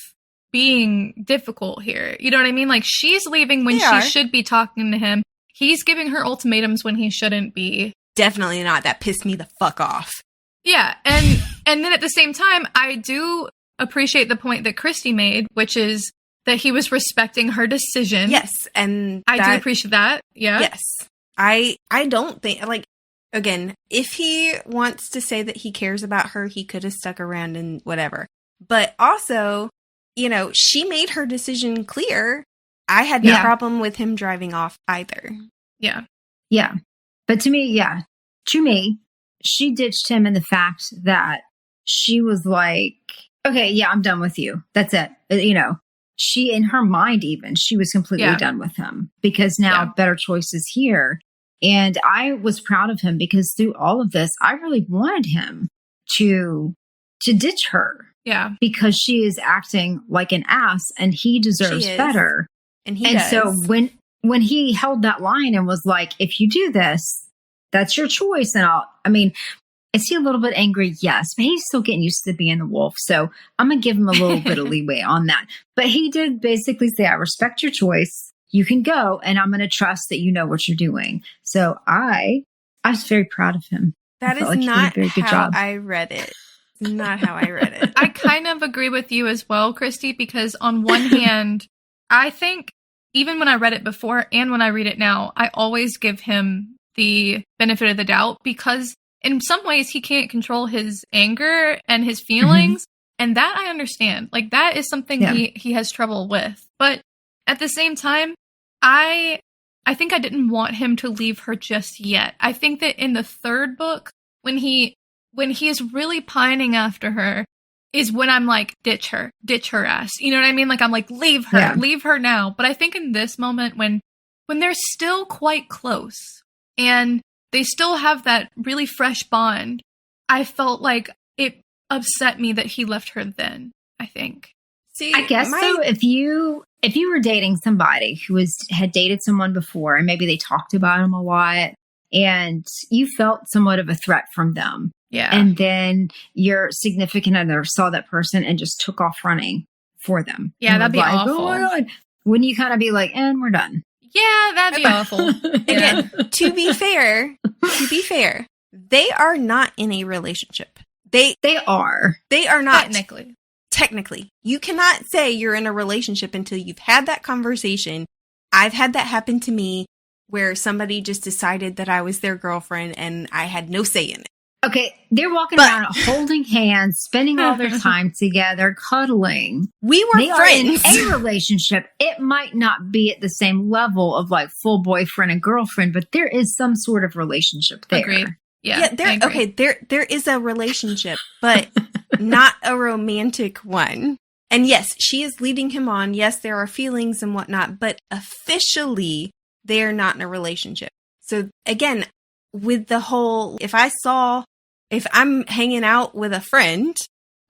being difficult here. You know what I mean? Like she's leaving when she should be talking to him. He's giving her ultimatums when he shouldn't be.
Definitely not. That pissed me the fuck off.
Yeah. And then at the same time, I do appreciate the point that Christy made, which is that he was respecting her decision.
Yes. And
I do appreciate that. Yeah.
Yes. I don't think, like, again, if he wants to say that he cares about her, he could have stuck around and whatever. But also, you know, she made her decision clear. I had no problem with him driving off either.
Yeah.
Yeah. But to me, she ditched him in the fact that she was like, okay, yeah, I'm done with you. That's it. You know, she, in her mind even, she was completely done with him because now better choices here. And I was proud of him because through all of this, I really wanted him to ditch her.
Yeah.
Because she is acting like an ass and he deserves better.
And he does.
So when he held that line and was like, if you do this, that's your choice. And is he a little bit angry? Yes, but he's still getting used to being the wolf. So I'm going to give him a little bit of leeway on that. But he did basically say, I respect your choice. You can go. And I'm going to trust that you know what you're doing. So I was very proud of him.
That is not how I read it. Not how I read it.
I kind of agree with you as well, Christy, because on one hand, I think even when I read it before and when I read it now, I always give him the benefit of the doubt because in some ways he can't control his anger and his feelings. And that I understand. Like that is something he has trouble with. But at the same time, I think I didn't want him to leave her just yet. I think that in the third book, when he is really pining after her, is when I'm like, ditch her ass. You know what I mean? Like, I'm like, leave her now. But I think in this moment when they're still quite close and they still have that really fresh bond, I felt like it upset me that he left her then, I think.
See, I guess so. If you were dating somebody who had dated someone before and maybe they talked about him a lot and you felt somewhat of a threat from them.
Yeah.
And then your significant other saw that person and just took off running for them.
Yeah, that'd be awful. Oh my God.
Wouldn't you kind of be like, and we're done?
Yeah, that'd be awful.
Again, to be fair, they are not in a relationship. They are. They are not. Technically. You cannot say you're in a relationship until you've had that conversation. I've had that happen to me where somebody just decided that I was their girlfriend and I had no say in it.
Okay, they're walking around holding hands, spending all their time together, cuddling.
We were friends.
In a relationship. It might not be at the same level of like full boyfriend and girlfriend, but there is some sort of relationship there.
Agreed. Yeah,
there is a relationship, but not a romantic one. And yes, she is leading him on. Yes, there are feelings and whatnot, but officially, they are not in a relationship. So again, with the whole, if I'm hanging out with a friend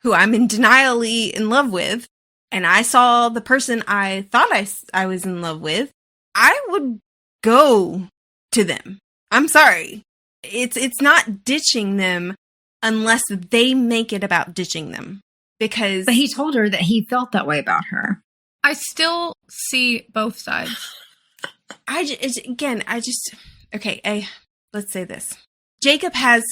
who I'm denially in love with, and I saw the person I thought I was in love with, I would go to them. I'm sorry. it's not ditching them unless they make it about ditching them. Because
But he told her that he felt that way about her.
I still see both sides.
Let's say this. Jacob has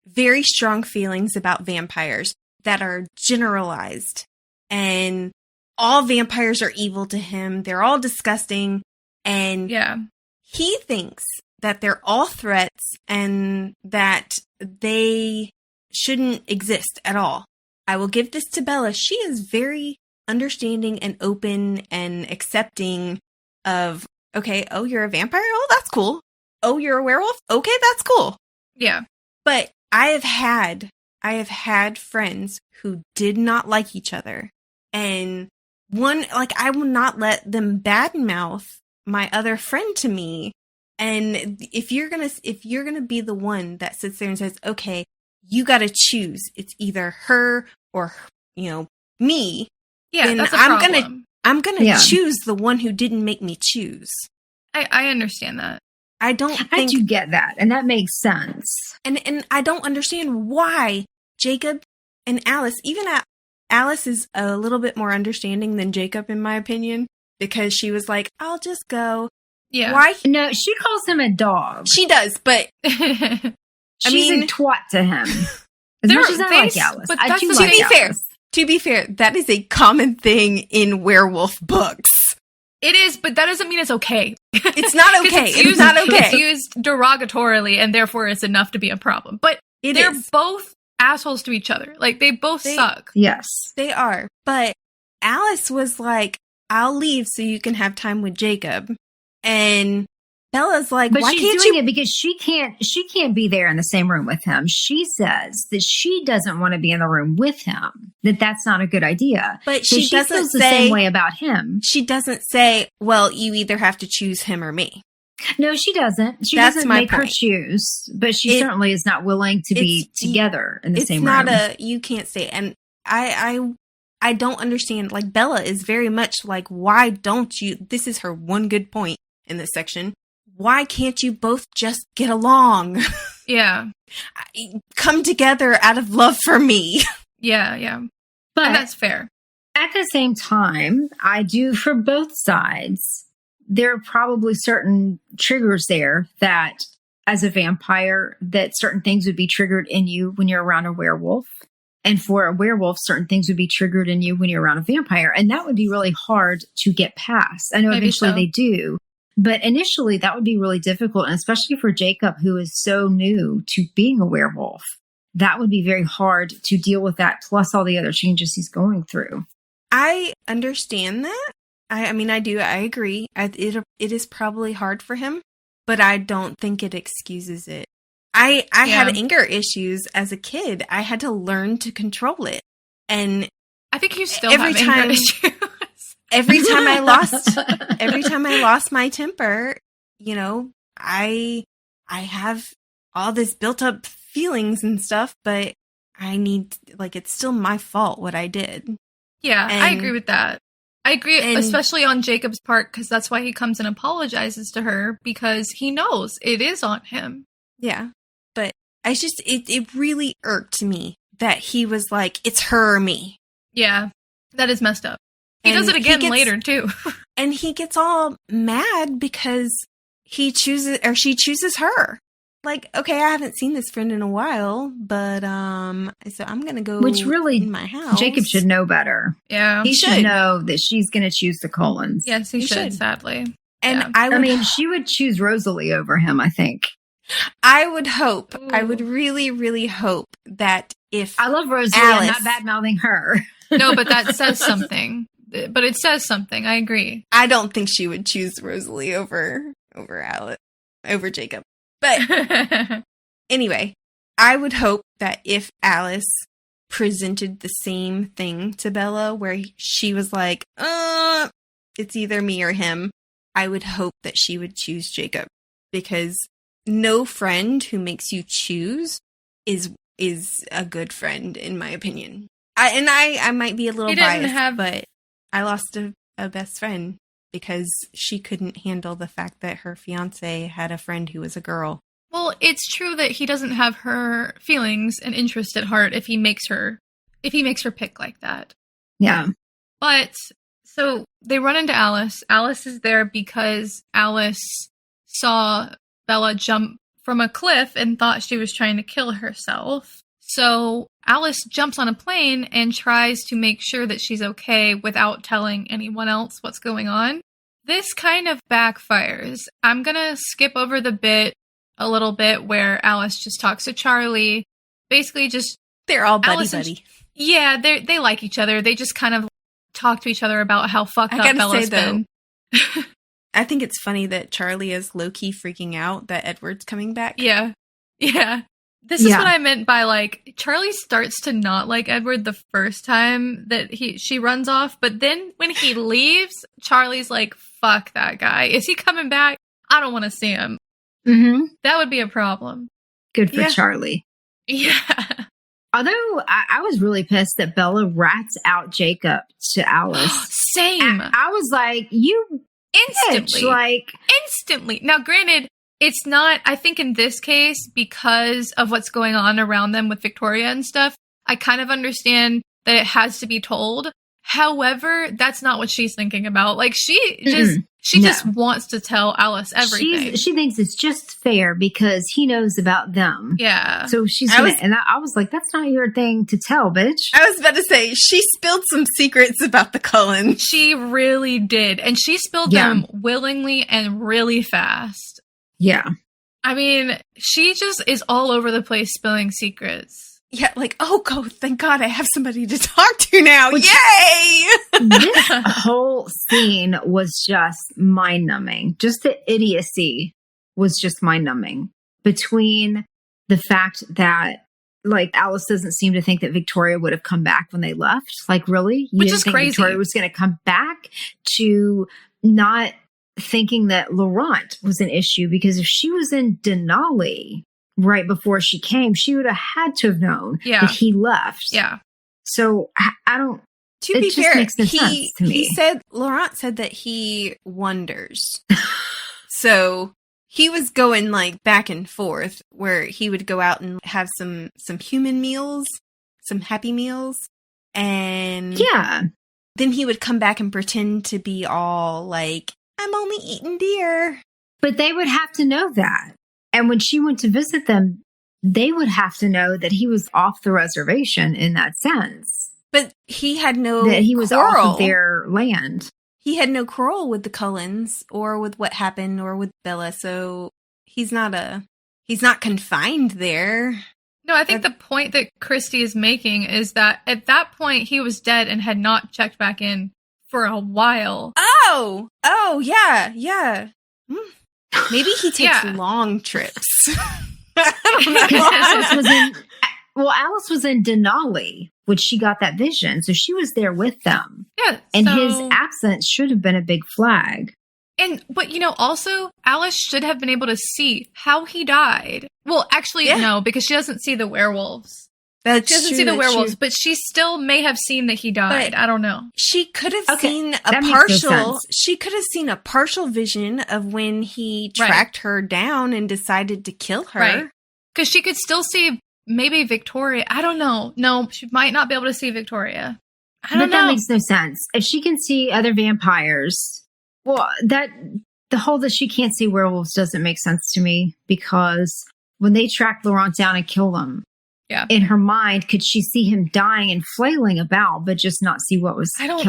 very strong feelings about vampires that are generalized, and all vampires are evil to him. They're all disgusting, and he thinks that they're all threats and that they shouldn't exist at all. I will give this to Bella. She is very understanding and open and accepting of, okay, oh, you're a vampire? Oh, that's cool. Oh, you're a werewolf? Okay, that's cool.
Yeah.
But I have had friends who did not like each other. And I will not let them badmouth my other friend to me. And if you're gonna be the one that sits there and says, okay, you got to choose. It's either her or, me.
Yeah,
then
that's a problem.
I'm gonna choose the one who didn't make me choose.
I understand that.
I do get that, and that makes sense.
And I don't understand why Jacob and Alice, Alice is a little bit more understanding than Jacob, in my opinion, because she was like, I'll just go.
Yeah.
Why?
No, she calls him a dog.
She does, but
She's a twat to him. As much as I like Alice.
But
I do
to
like
be
Alice.
To be fair, that is a common thing in werewolf books.
It is, but that doesn't mean it's okay.
It's not okay. It's not okay.
It's used derogatorily, and therefore it's enough to be a problem. But they're both assholes to each other. Like, they both suck.
Yes.
They are. But Alice was like, I'll leave so you can have time with Jacob. And Bella's like,
but
why
she's
can't
doing
you?
it because she can't be there in the same room with him. She says that she doesn't want to be in the room with him. That's not a good idea.
But
so
she doesn't
feels the
say
same way about him.
She doesn't say, well, you either have to choose him or me.
No, she doesn't. She
That's
doesn't
my
make her
point.
choose, but she certainly is not willing to be together in the same room.
It's not you can't say. And I don't understand. Like, Bella is very much like, why don't you? This is her one good point in this section. Why can't you both just get along?
Yeah.
Come together out of love for me.
Yeah.
But
and that's fair.
At the same time, I do for both sides. There are probably certain triggers there that, as a vampire, that certain things would be triggered in you when you're around a werewolf. And for a werewolf, certain things would be triggered in you when you're around a vampire. And that would be really hard to get past. I know
Maybe
eventually
so.
they do. But initially, that would be really difficult. And especially for Jacob, who is so new to being a werewolf, that would be very hard to deal with that, plus all the other changes he's going through.
I understand that. I mean, I do. I agree. It is probably hard for him, but I don't think it excuses it. I had anger issues as a kid. I had to learn to control it. And
I think you still have anger issues.
Every time I lost my temper, I have all this built up feelings and stuff, but it's still my fault what I did.
Yeah, I agree with that. I agree, especially on Jacob's part, because that's why he comes and apologizes to her, because he knows it is on him.
Yeah, but it really irked me that he was like, it's her or me.
Yeah, that is messed up. He does it again later, too.
And he gets all mad because she chooses her. Like, okay, I haven't seen this friend in a while, but so I'm going to go in my house.
Jacob should know better.
Yeah.
He should know that she's going to choose the Colons.
Yes, he should, sadly.
And
she would choose Rosalie over him, I think.
I would hope. Ooh. I would really, really hope that if
I love Rosalie, I'm not bad-mouthing her.
No, but that says something. But it says something. I agree.
I don't think she would choose Rosalie over Jacob. But anyway, I would hope that if Alice presented the same thing to Bella, where she was like, it's either me or him, I would hope that she would choose Jacob, because no friend who makes you choose is a good friend, in my opinion. I might be a little biased, but I lost a best friend because she couldn't handle the fact that her fiance had a friend who was a girl.
Well, it's true that he doesn't have her feelings and interest at heart if he makes her pick like that.
Yeah.
But so they run into Alice. Alice is there because Alice saw Bella jump from a cliff and thought she was trying to kill herself. So Alice jumps on a plane and tries to make sure that she's okay without telling anyone else what's going on. This kind of backfires. I'm going to skip over the bit a little bit where Alice just talks to Charlie. Basically just...
They're all buddy-buddy.
Yeah, they like each other. They just kind of talk to each other about how fucked up Bella's been.
I think it's funny that Charlie is low-key freaking out that Edward's coming back.
Yeah. This is what I meant by, like, Charlie starts to not like Edward the first time that she runs off, but then when he leaves, Charlie's like, fuck that guy. Is he coming back? I don't want to see him.
Mm-hmm.
That would be a problem.
Good for Charlie.
Yeah.
Although I was really pissed that Bella rats out Jacob to Alice.
Same.
I was like, you
instantly.
Bitch,
instantly. Now, granted, it's not, I think in this case, because of what's going on around them with Victoria and stuff, I kind of understand that it has to be told. However, that's not what she's thinking about. Like, she just wants to tell Alice everything.
She thinks it's just fair because he knows about them.
Yeah.
So she's gonna, and I was like, that's not your thing to tell, bitch.
I was about to say, she spilled some secrets about the Cullens.
She really did. And she spilled them willingly and really fast.
Yeah.
I mean, she just is all over the place spilling secrets.
Yeah, like, oh, thank God I have somebody to talk to now. Yay!
This whole scene was just mind-numbing. Just the idiocy was just mind-numbing. Between the fact that, like, Alice doesn't seem to think that Victoria would have come back when they left. Like, really? You didn't think
crazy.
Victoria was going to come back, to not thinking that Laurent was an issue, because if she was in Denali right before she came, she would have had to have known that he left.
Yeah.
So I don't.
To be fair,
makes no sense to me.
Laurent said that he wonders. So he was going like back and forth, where he would go out and have some human meals, some happy meals, and then he would come back and pretend to be all like, I'm only eating deer.
But they would have to know that. And when she went to visit them, they would have to know that he was off the reservation in that sense.
But he had no
that he was
quarrel.
Off of their land.
He had no quarrel with the Cullens or with what happened or with Bella, so he's not confined there.
No, I think the point that Christy is making is that at that point he was dead and had not checked back in for a while.
Oh, yeah. Maybe he takes long trips.
I don't know. Alice was in Denali when she got that vision, so she was there with them.
Yeah,
and his absence should have been a big flag.
But also Alice should have been able to see how he died. Well, actually, no, because she doesn't see the werewolves. She doesn't see the werewolves, but she still may have seen that he died. But I don't know.
She could have seen a partial. She could have seen a partial vision of when he tracked her down and decided to kill her.
Right. Because she could still see maybe Victoria. I don't know. No, she might not be able to see Victoria. I don't know.
That makes no sense. If she can see other vampires, the whole that she can't see werewolves doesn't make sense to me, because when they track Laurent down and kill them.
Yeah.
In her mind, could she see him dying and flailing about, but just not see what was killing him?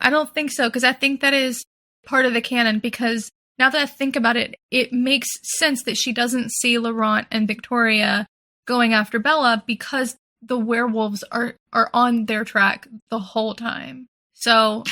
I don't think so, because I think that is part of the canon, because now that I think about it, it makes sense that she doesn't see Laurent and Victoria going after Bella, because the werewolves are on their track the whole time. So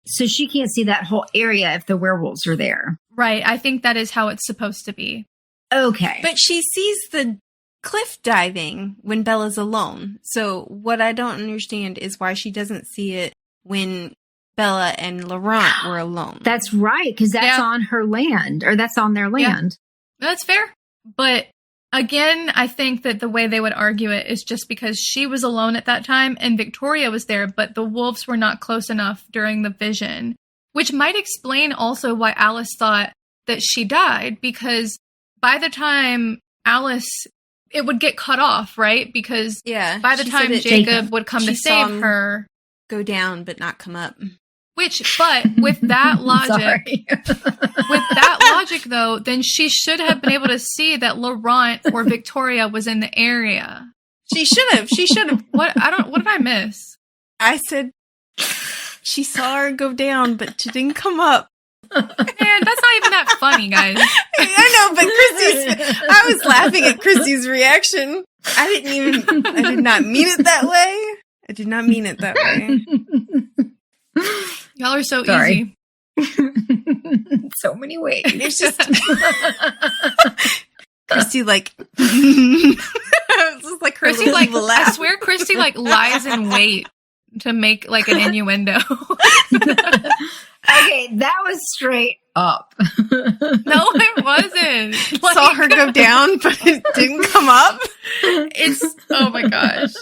she can't see that whole area if the werewolves are there.
Right. I think that is how it's supposed to be.
Okay.
But she sees the cliff diving when Bella's alone. So what I don't understand is why she doesn't see it when Bella and Laurent were alone.
That's right, because that's on her land, or that's on their land.
Yeah. That's fair. But again, I think that the way they would argue it is just because she was alone at that time and Victoria was there, but the wolves were not close enough during the vision, which might explain also why Alice thought that she died, because by the time Alice, it would get cut off, right? Because by the time Jacob would come to save her,
go down but not come up.
But with that logic, though, then she should have been able to see that Laurent or Victoria was in the area.
She should have.
What did I miss?
I said she saw her go down, but she didn't come up.
Man, that's not even that funny, guys.
I know, but I was laughing at Christy's reaction. I did not mean it that way. I did not mean it that way.
Y'all are so easy.
So many ways.
It's just Christy like it's just like
Christy like I swear Christy like lies in wait to make like an innuendo.
Okay, that was straight up.
No, it wasn't.
Like, saw her go down, but it didn't come up.
Oh my gosh.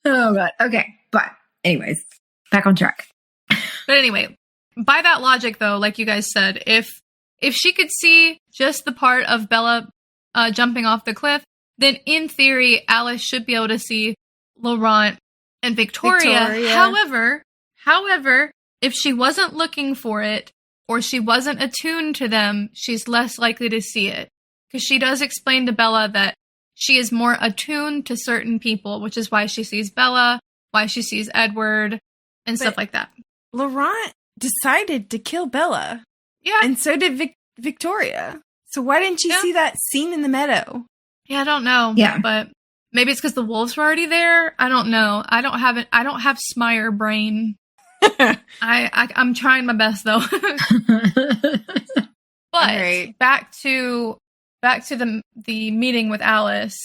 Oh god. Okay, but anyways, back on track.
But anyway, by that logic, though, like you guys said, if she could see just the part of Bella jumping off the cliff, then in theory, Alice should be able to see Laurent and Victoria. However, if she wasn't looking for it or she wasn't attuned to them, she's less likely to see it. Because she does explain to Bella that she is more attuned to certain people, which is why she sees Bella, why she sees Edward, and stuff like that.
Laurent decided to kill Bella.
Yeah.
And so did Victoria. So why didn't you see that scene in the meadow?
Yeah, I don't know.
Yeah.
But maybe it's because the wolves were already there. I don't know. I don't have Smire brain. I'm trying my best though. But back to the meeting with Alice.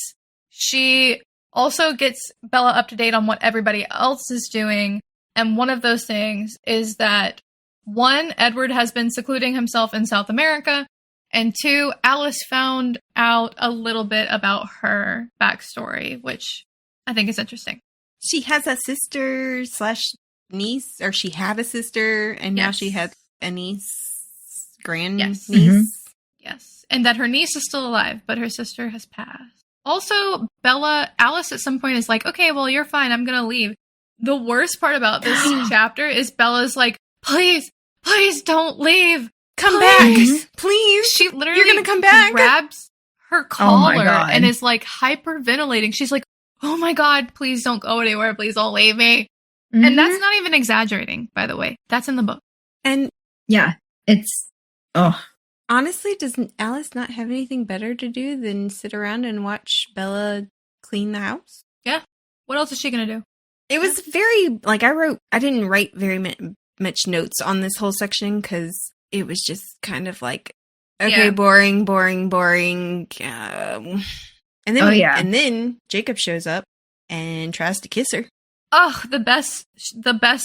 She also gets Bella up to date on what everybody else is doing. And one of those things is that 1, Edward has been secluding himself in South America. And 2, Alice found out a little bit about her backstory, which I think is interesting.
She has a sister / niece, or she had a sister, and now she has a niece, grandniece.
Yes. And that her niece is still alive, but her sister has passed. Also, Alice at some point is like, okay, well, you're fine. I'm going to leave. The worst part about this chapter is Bella's like, please don't leave.
Come back. Please.
She literally
you're going to come back.
Grabs her collar and is like hyperventilating. She's like, oh my God, please don't go anywhere. Please don't leave me. Mm-hmm. And that's not even exaggerating, by the way. That's in the book.
And
yeah, it's,
honestly, doesn't Alice not have anything better to do than sit around and watch Bella clean the house?
Yeah. What else is she going to do?
It was very, like, I didn't write very much notes on this whole section because it was just kind of like, okay, boring. And then Jacob shows up and tries to kiss her.
Oh, the best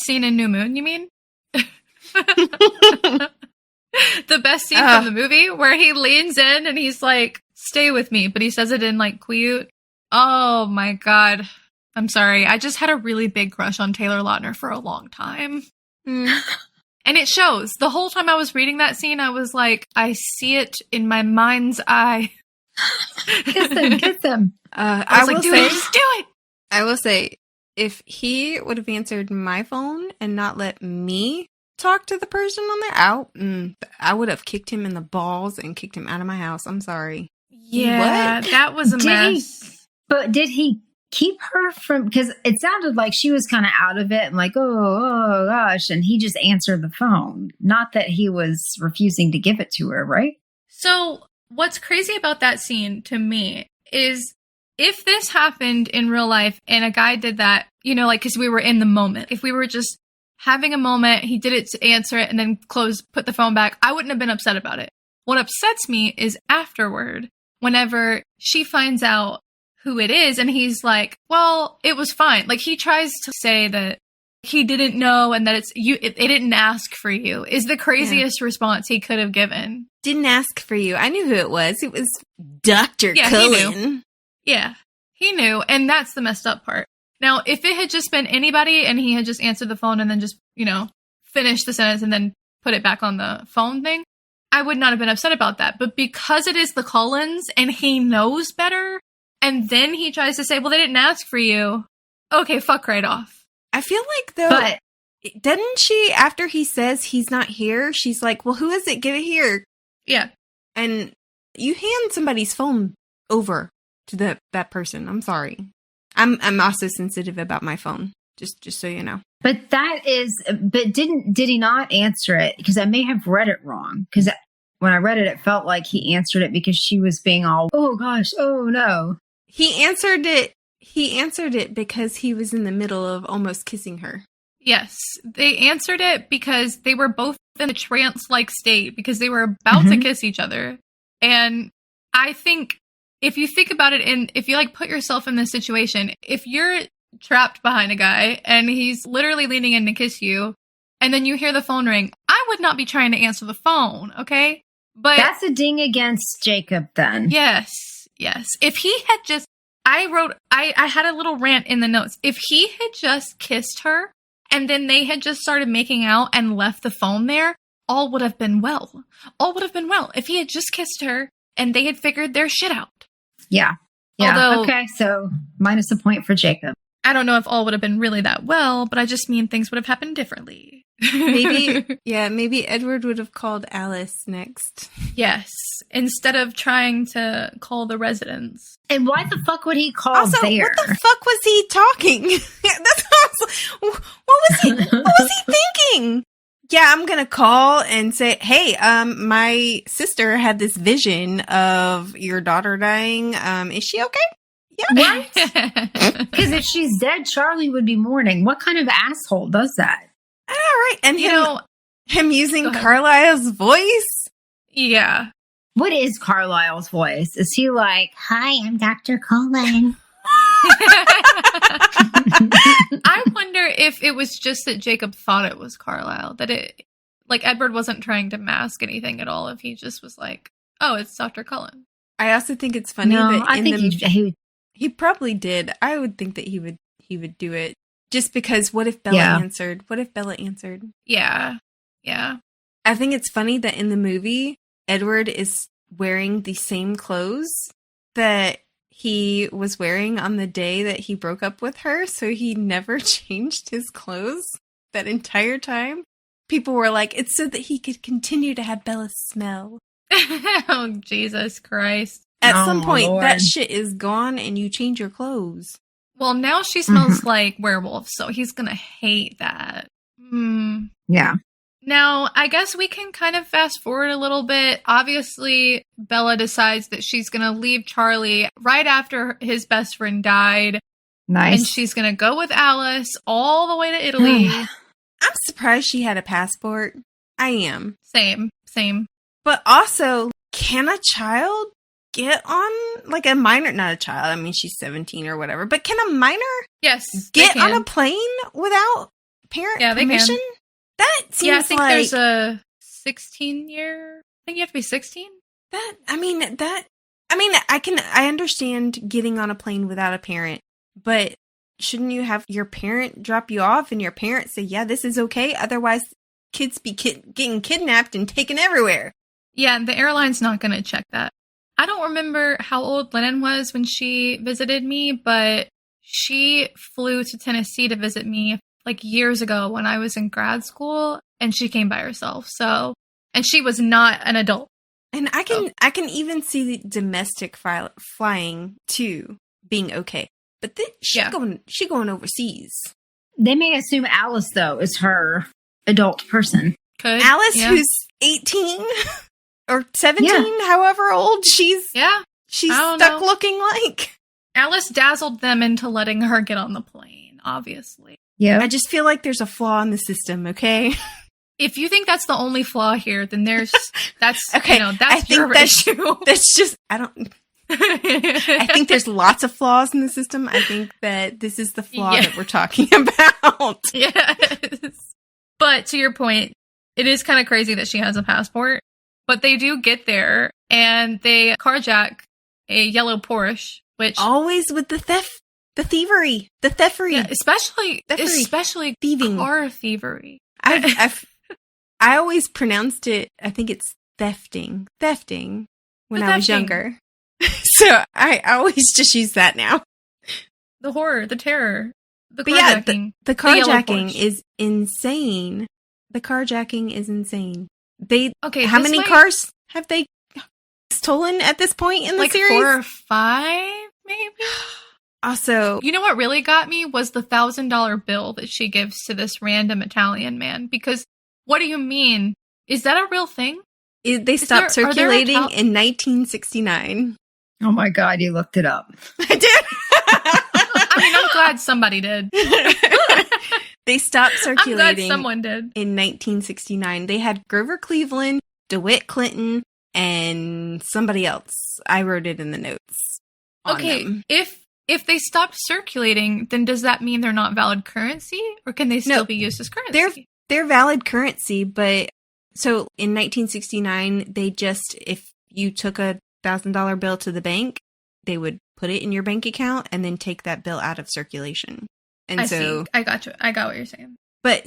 scene in New Moon, you mean? The best scene from the movie where he leans in and he's like, stay with me, but he says it in like Quiute. Oh my God. I'm sorry. I just had a really big crush on Taylor Lautner for a long time. And it shows. The whole time I was reading that scene, I was like, I see it in my mind's eye.
Kiss him.
I was like, do it.
I will say, if he would have answered my phone and not let me talk to the person on there, I would have kicked him in the balls and kicked him out of my house. I'm sorry.
Yeah, that was a mess.
But did he keep her from, because it sounded like she was kind of out of it and like, oh gosh, and he just answered the phone. Not that he was refusing to give it to her, right?
So what's crazy about that scene to me is if this happened in real life and a guy did that, you know, like, because we were in the moment, if we were just having a moment, he did it to answer it and then put the phone back, I wouldn't have been upset about it. What upsets me is afterward, whenever she finds out who it is and he's like, well, it was fine. Like, he tries to say that he didn't know and that it didn't ask for you is the craziest response he could have given.
Didn't ask for you. I knew who it was. It was Dr. Cullen.
He knew. And that's the messed up part. Now, if it had just been anybody and he had just answered the phone and then just, you know, finished the sentence and then put it back on the phone thing, I would not have been upset about that. But because it is the Cullens and he knows better, and then he tries to say, well, they didn't ask for you. Okay, fuck right off.
I feel like, though,
But
doesn't she, after he says he's not here, she's like, well, who is it? Give it here.
Yeah.
And you hand somebody's phone over to that person. I'm sorry. I'm also sensitive about my phone, just so you know.
but did he not answer it? Because I may have read it wrong. Because when I read it, it felt like he answered it because she was being all, oh gosh, oh no.
He answered it because he was in the middle of almost kissing her.
Yes. They answered it because they were both in a trance-like state because they were about to kiss each other. And I think if you think about it, and if you like put yourself in this situation, if you're trapped behind a guy and he's literally leaning in to kiss you, and then you hear the phone ring, I would not be trying to answer the phone, okay? But
That's a ding against Jacob then.
yes. If he had just, I had a little rant in the notes. If he had just kissed her and then they had just started making out and left the phone there, all would have been well. If he had just kissed her and they had figured their shit out.
Yeah.
Although-
okay, so minus a point for Jacob.
I don't know if all would have been really that well, but I just mean things would have happened differently.
Maybe Edward would have called Alice next.
Yes. Instead of trying to call the residents.
And why the fuck would he call
Also,
there?
what the fuck was he talking? That's what was he thinking? Yeah, I'm gonna call and say, hey, my sister had this vision of your daughter dying. Is she okay? Yeah.
What? Because if she's dead, Charlie would be mourning. What kind of asshole does that?
All right. And him using
Go ahead.
Carlisle's voice.
Yeah.
What is Carlisle's voice? Is he like, hi, I'm Dr. Cullen?
I wonder if it was just that Jacob thought it was Carlisle, that it, like, Edward wasn't trying to mask anything at all. If he just was like, oh, it's Dr. Cullen.
I also think it's funny
No,
that
I think
he probably did. I would think that he would do it just because. What if Bella answered? What if Bella answered?
Yeah.
I think it's funny that in the movie, Edward is wearing the same clothes that he was wearing on the day that he broke up with her. So he never changed his clothes that entire time. People were like, it's so that he could continue to have Bella's smell.
Oh, Jesus Christ.
At some point,
Lord.
that shit is gone and you change your clothes.
Well, now she smells like werewolf, so he's gonna hate that.
Yeah.
Now, I guess we can kind of fast forward a little bit. Obviously, Bella decides that she's gonna leave Charlie right after his best friend died.
Nice.
And she's gonna go with Alice all the way to Italy.
I'm surprised she had a passport. I am.
Same.
But also, can a child get on, like a minor, not a child, I mean, she's 17 or whatever, but can a minor
Yes.
get
they
on
can.
a plane without parent
Yeah, they
permission?
can.
That seems
Yeah, I think
like
there's a 16-year. I think you have to be 16.
I understand getting on a plane without a parent, but shouldn't you have your parent drop you off and your parent say, yeah, this is okay? Otherwise, kids be getting kidnapped and taken everywhere.
Yeah, the airline's not going to check that. I don't remember how old Lennon was when she visited me, but she flew to Tennessee to visit me like years ago when I was in grad school, and she came by herself. So, and she was not an adult.
And I can even see the domestic flying too being okay, but then she going overseas.
They may assume Alice, though, is her adult person.
Could
Alice, who's 18 or 17, however old she's stuck
know.
looking like.
Alice dazzled them into letting her get on the plane, obviously.
Yeah.
I just feel like there's a flaw in the system, okay?
If you think that's the only flaw here, then that's
okay.
That's your issue.
That's just I think there's lots of flaws in the system. I think that this is the flaw that we're talking about.
Yes. But to your point, it is kind of crazy that she has a passport. But they do get there, and they carjack a yellow Porsche, which
always with the thievery.
Yeah, especially
thieving.
car thievery.
I always pronounced it. I think it's thefting when I was younger. So I always just use that now.
The horror, the terror, the
but
carjacking.
The carjacking is insane. The carjacking is insane. How many cars have they stolen at this point in the series?
4 or 5, maybe?
Also,
you know what really got me was the $1,000 bill that she gives to this random Italian man. Because what do you mean? Is that a real thing?
They stopped circulating in 1969.
Oh my God, you looked it up.
I did.
I mean, I'm glad somebody did.
They stopped circulating.
I'm glad someone did.
In 1969. They had Grover Cleveland, DeWitt Clinton, and somebody else. I wrote it in the notes.
Okay, if they stopped circulating, then does that mean they're not valid currency? Or can they still be used as currency?
They're valid currency, but so in 1969, if you took a $1,000 bill to the bank, they would put it in your bank account and then take that bill out of circulation. And
see. I got you. I got what you're saying.
But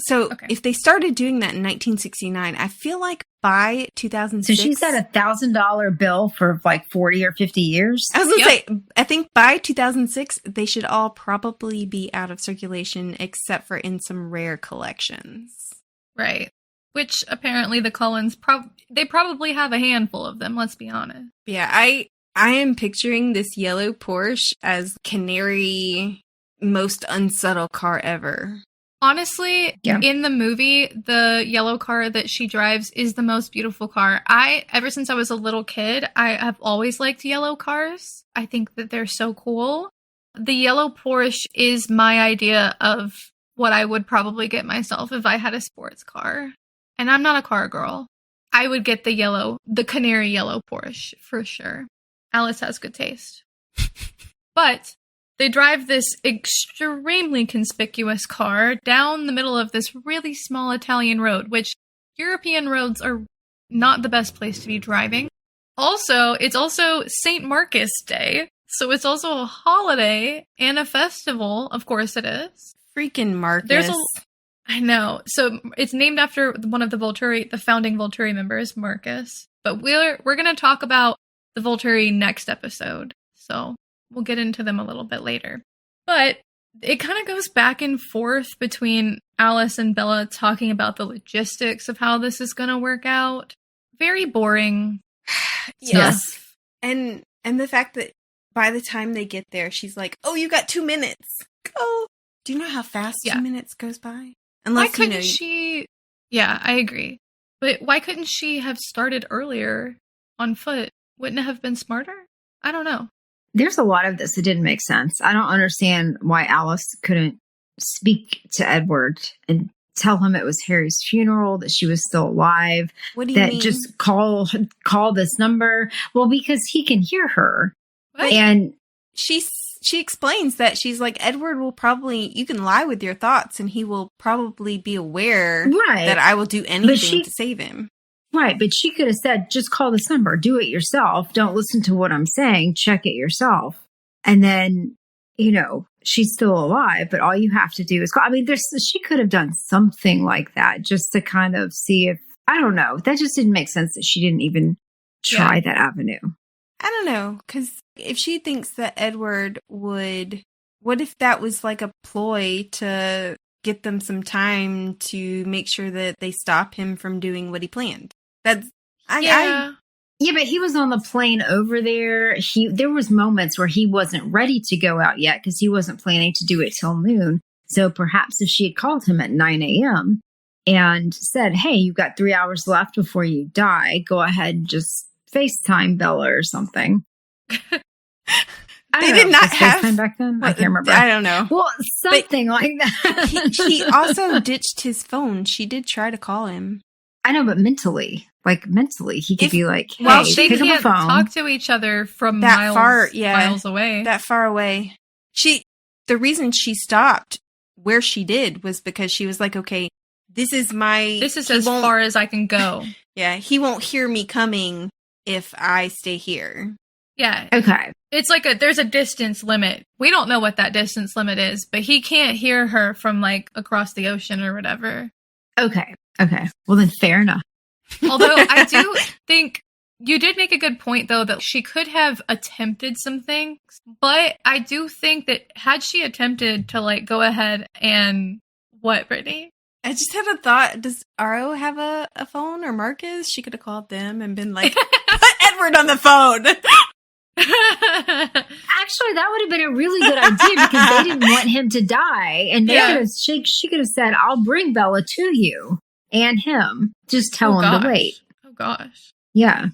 if they started doing that in 1969, I feel like by 2006.
So she's had a $1,000 bill for like 40 or 50 years.
I was going to say, I think by 2006, they should all probably be out of circulation except for in some rare collections.
Right. Which apparently the Cullens, they probably have a handful of them, let's be honest.
Yeah, I am picturing this yellow Porsche as Canary most unsubtle car ever.
Honestly, in the movie, the yellow car that she drives is the most beautiful car. Ever since I was a little kid, I have always liked yellow cars. I think that they're so cool. The yellow Porsche is my idea of what I would probably get myself if I had a sports car. And I'm not a car girl. I would get the canary yellow Porsche for sure. Alice has good taste. But they drive this extremely conspicuous car down the middle of this really small Italian road, which European roads are not the best place to be driving. Also, it's also St. Marcus Day, so it's also a holiday and a festival. Of course it is.
Freaking Marcus.
I know. So it's named after one of the founding Volturi members, Marcus. But we're going to talk about the Volturi next episode. So we'll get into them a little bit later. But it kind of goes back and forth between Alice and Bella talking about the logistics of how this is going to work out. Very boring.
Yes. And the fact that by the time they get there, she's like, "Oh, you got 2 minutes. Go." Do you know how fast 2 minutes goes by?
Unless, why couldn't she... Yeah, I agree. But why couldn't she have started earlier on foot? Wouldn't it have been smarter? I don't know.
There's a lot of this that didn't make sense. I don't understand why Alice couldn't speak to Edward and tell him it was Harry's funeral, that she was still alive.
What do you mean?
Just call this number. Well, because he can hear her.
What?
And
she explains that she's like, Edward will probably, you can lie with your thoughts and he will probably be aware that I will do anything to save him.
Right, but she could have said, just call this number, do it yourself. Don't listen to what I'm saying, check it yourself. And then, she's still alive, but all you have to do is call. I mean, she could have done something like that just to kind of see if, I don't know. That just didn't make sense that she didn't even try that avenue.
I don't know, because if she thinks that Edward would, what if that was like a ploy to get them some time to make sure that they stop him from doing what he planned?
Yeah, but he was on the plane over there. There was moments where he wasn't ready to go out yet because he wasn't planning to do it till noon. So perhaps if she had called him at 9 a.m. and said, "Hey, you've got 3 hours left before you die. Go ahead and just FaceTime Bella or something."
They did not have
FaceTime back then. I can't remember.
I don't know.
Well, something like that.
he also ditched his phone. She did try to call him.
I know, but mentally, he could be like, "Hey,
well, they
pick
can't
up the phone."
Talk to each other from miles away.
That far away. The reason she stopped where she did was because she was like, "Okay, this is as far as I can go." Yeah, he won't hear me coming if I stay here.
Yeah.
Okay.
It's like there's a distance limit. We don't know what that distance limit is, but he can't hear her from like across the ocean or whatever.
Okay. Well, then fair enough.
Although I do think you did make a good point, though, that she could have attempted some things. But I do think that had she attempted to, like, go ahead and... What, Brittany?
I just had a thought. Does Aro have a phone or Marcus? She could have called them and been like, put Edward on the phone.
Actually, that would have been a really good idea because they didn't want him to die. And she could have said, I'll bring Bella to you and him. Just tell him to wait.
Oh, gosh.
Yeah.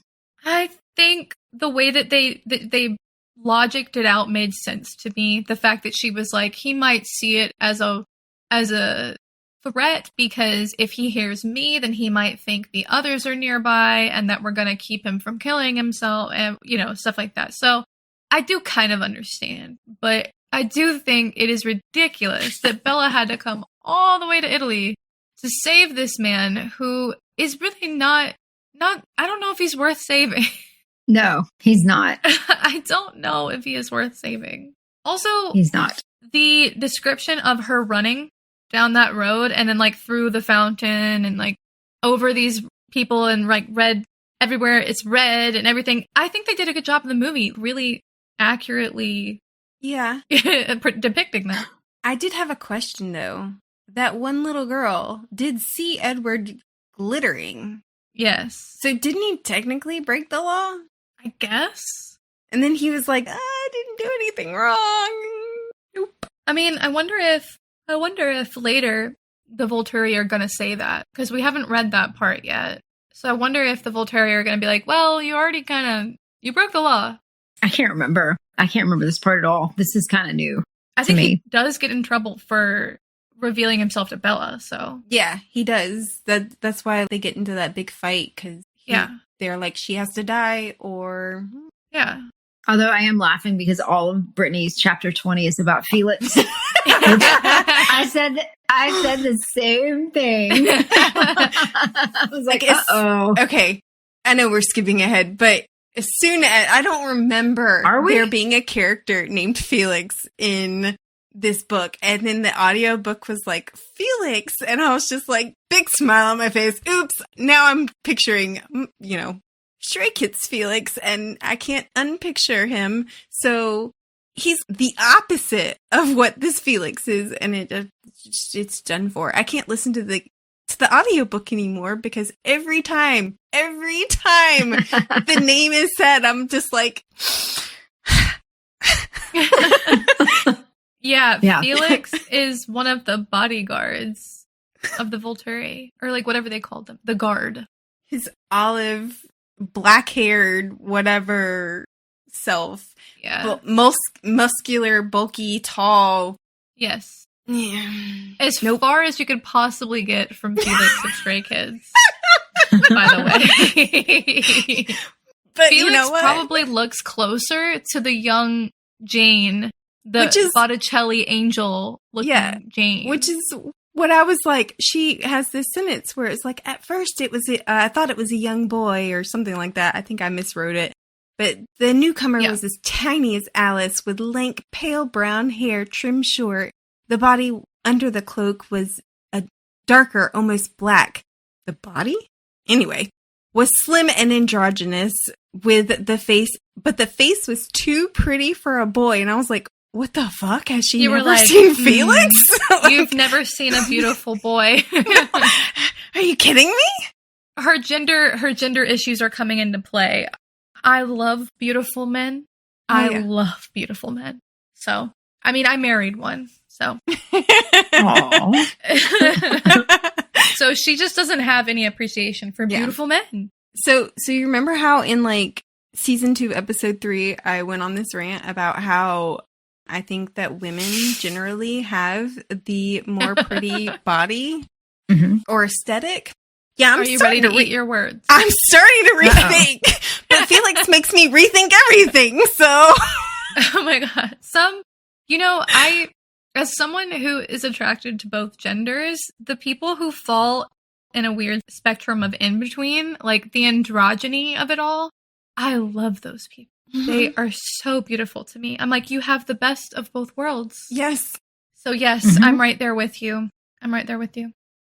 I think the way that they logicked it out made sense to me. The fact that she was like, he might see it as a threat because if he hears me, then he might think the others are nearby and that we're going to keep him from killing himself and, stuff like that. So I do kind of understand, but I do think it is ridiculous that Bella had to come all the way to Italy to save this man who is really not, I don't know if he's worth saving.
No, he's not.
I don't know if he is worth saving. Also,
he's not.
The description of her running down that road and then like through the fountain and like over these people and like red everywhere, it's red and everything. I think they did a good job in the movie, really accurately depicting that.
I did have a question though. That one little girl did see Edward glittering.
Yes.
So didn't he technically break the law?
I guess.
And then he was like, I didn't do anything wrong.
Nope. I mean, I wonder if later the Volturi are going to say that, because we haven't read that part yet. So I wonder if the Volturi are going to be like, well, you already you broke the law.
I can't remember this part at all. This is kind of new.
I think he does get in trouble for revealing himself to Bella, so.
Yeah, he does. That's why they get into that big fight, because they're like, she has to die, or...
Yeah.
Although I am laughing because all of Brittany's chapter 20 is about Felix. I said the same thing. I was like, uh-oh.
Okay, I know we're skipping ahead, but as soon as... I don't remember there being a character named Felix in this book. And then the audiobook was like, Felix. And I was just like, big smile on my face. Oops. Now I'm picturing, Stray Kids Felix, and I can't unpicture him. So he's the opposite of what this Felix is, and it's done for. I can't listen to the audiobook anymore because every time the name is said, I'm just like...
Yeah, Felix is one of the bodyguards of the Volturi, or like whatever they called them, the guard.
His olive, black-haired, whatever self.
Yeah.
Muscular, bulky, tall.
Yes.
Yeah.
As far as you could possibly get from Felix of Stray Kids, by the way.
But
Felix
you know what?
probably looks closer to the young Jane, the Botticelli angel looking Jane.
Which is what I was like. She has this sentence where it's like, at first it was, I thought it was a young boy or something like that. I think I miswrote it. But the newcomer was as tiny as Alice with lank, pale brown hair trimmed short. The body under the cloak was a darker, almost black. The body? Anyway, was slim and androgynous with the face, but the face was too pretty for a boy. And I was like, what the fuck? Has she never seen Felix?
You've never seen a beautiful boy.
Are you kidding me?
Her gender issues are coming into play. I love beautiful men. I love beautiful men. So, I mean, I married one. So. So she just doesn't have any appreciation for beautiful men.
So you remember how in like season 2, episode 3, I went on this rant about how I think that women generally have the more pretty body or aesthetic. Yeah,
Are you ready to eat your words?
I'm starting to rethink, but Felix makes me rethink everything. So,
oh my god, as someone who is attracted to both genders, the people who fall in a weird spectrum of in between, like the androgyny of it all, I love those people. They are so beautiful to me. I'm like, you have the best of both worlds.
Yes.
So yes, I'm right there with you.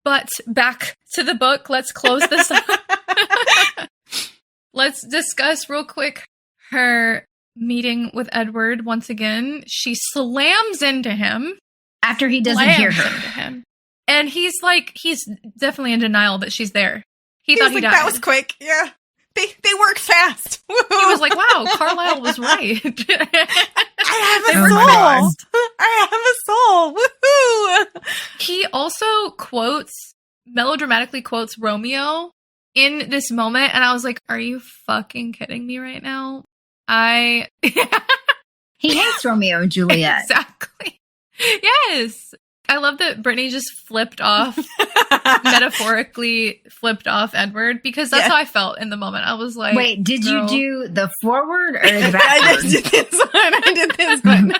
But back to the book. Let's close this up. Let's discuss real quick her meeting with Edward once again. She slams into him.
After he doesn't hear her.
Into him. And he's definitely in denial that she's there. He thought he died.
That was quick. Yeah. They work fast.
He was like, wow, Carlisle was right.
I have a soul. I have a soul. Woohoo.
He also melodramatically quotes Romeo in this moment. And I was like, are you fucking kidding me right now?
He hates Romeo and Juliet.
Exactly. Yes. I love that Brittany just metaphorically flipped off Edward, because that's how I felt in the moment. I was like,
wait, did you do the forward or the backward?
I did this one.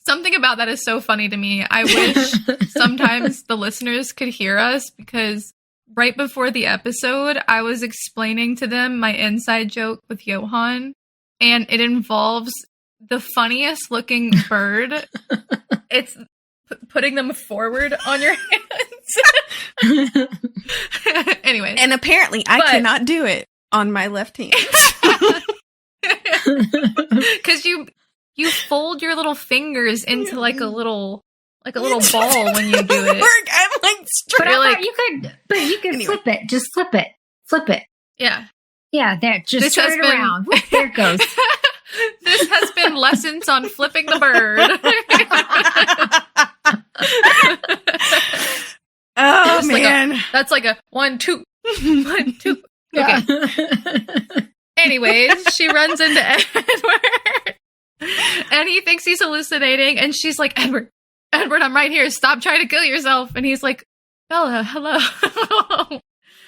Something about that is so funny to me. I wish sometimes the listeners could hear us, because right before the episode, I was explaining to them my inside joke with Johan, and it involves the funniest looking bird. It's putting them forward on your hands. Anyways.
And apparently I cannot do it on my left hand.
Because you fold your little fingers into like a little ball when you do it.
I'm like straight.
But you could flip it. Just flip it. Flip it.
Yeah.
Yeah, there. Just turn it around. Whoop, there it goes.
This has been lessons on flipping the bird.
Oh, man.
That's like a 1, 2, 1, 2. Okay. Anyways, she runs into Edward. And he thinks he's hallucinating. And she's like, Edward, I'm right here. Stop trying to kill yourself. And he's like, Bella, hello.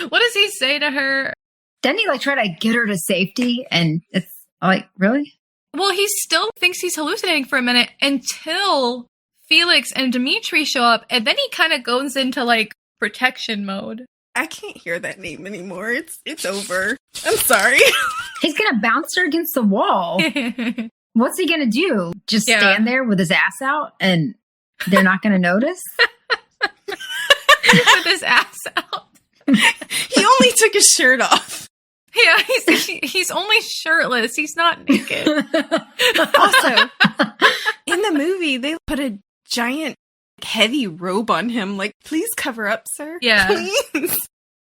What does he say to her?
Doesn't he try to get her to safety? And it's like, really?
Well, he still thinks he's hallucinating for a minute until Felix and Dimitri show up. And then he kind of goes into protection mode.
I can't hear that name anymore. It's over. I'm sorry.
He's going to bounce her against the wall. What's he going to do? Just stand there with his ass out and they're not going to notice?
With his ass out.
He only took his shirt off.
Yeah, he's only shirtless. He's not naked.
Also, in the movie, they put a giant heavy robe on him. Please cover up, sir.
Yeah.
Please.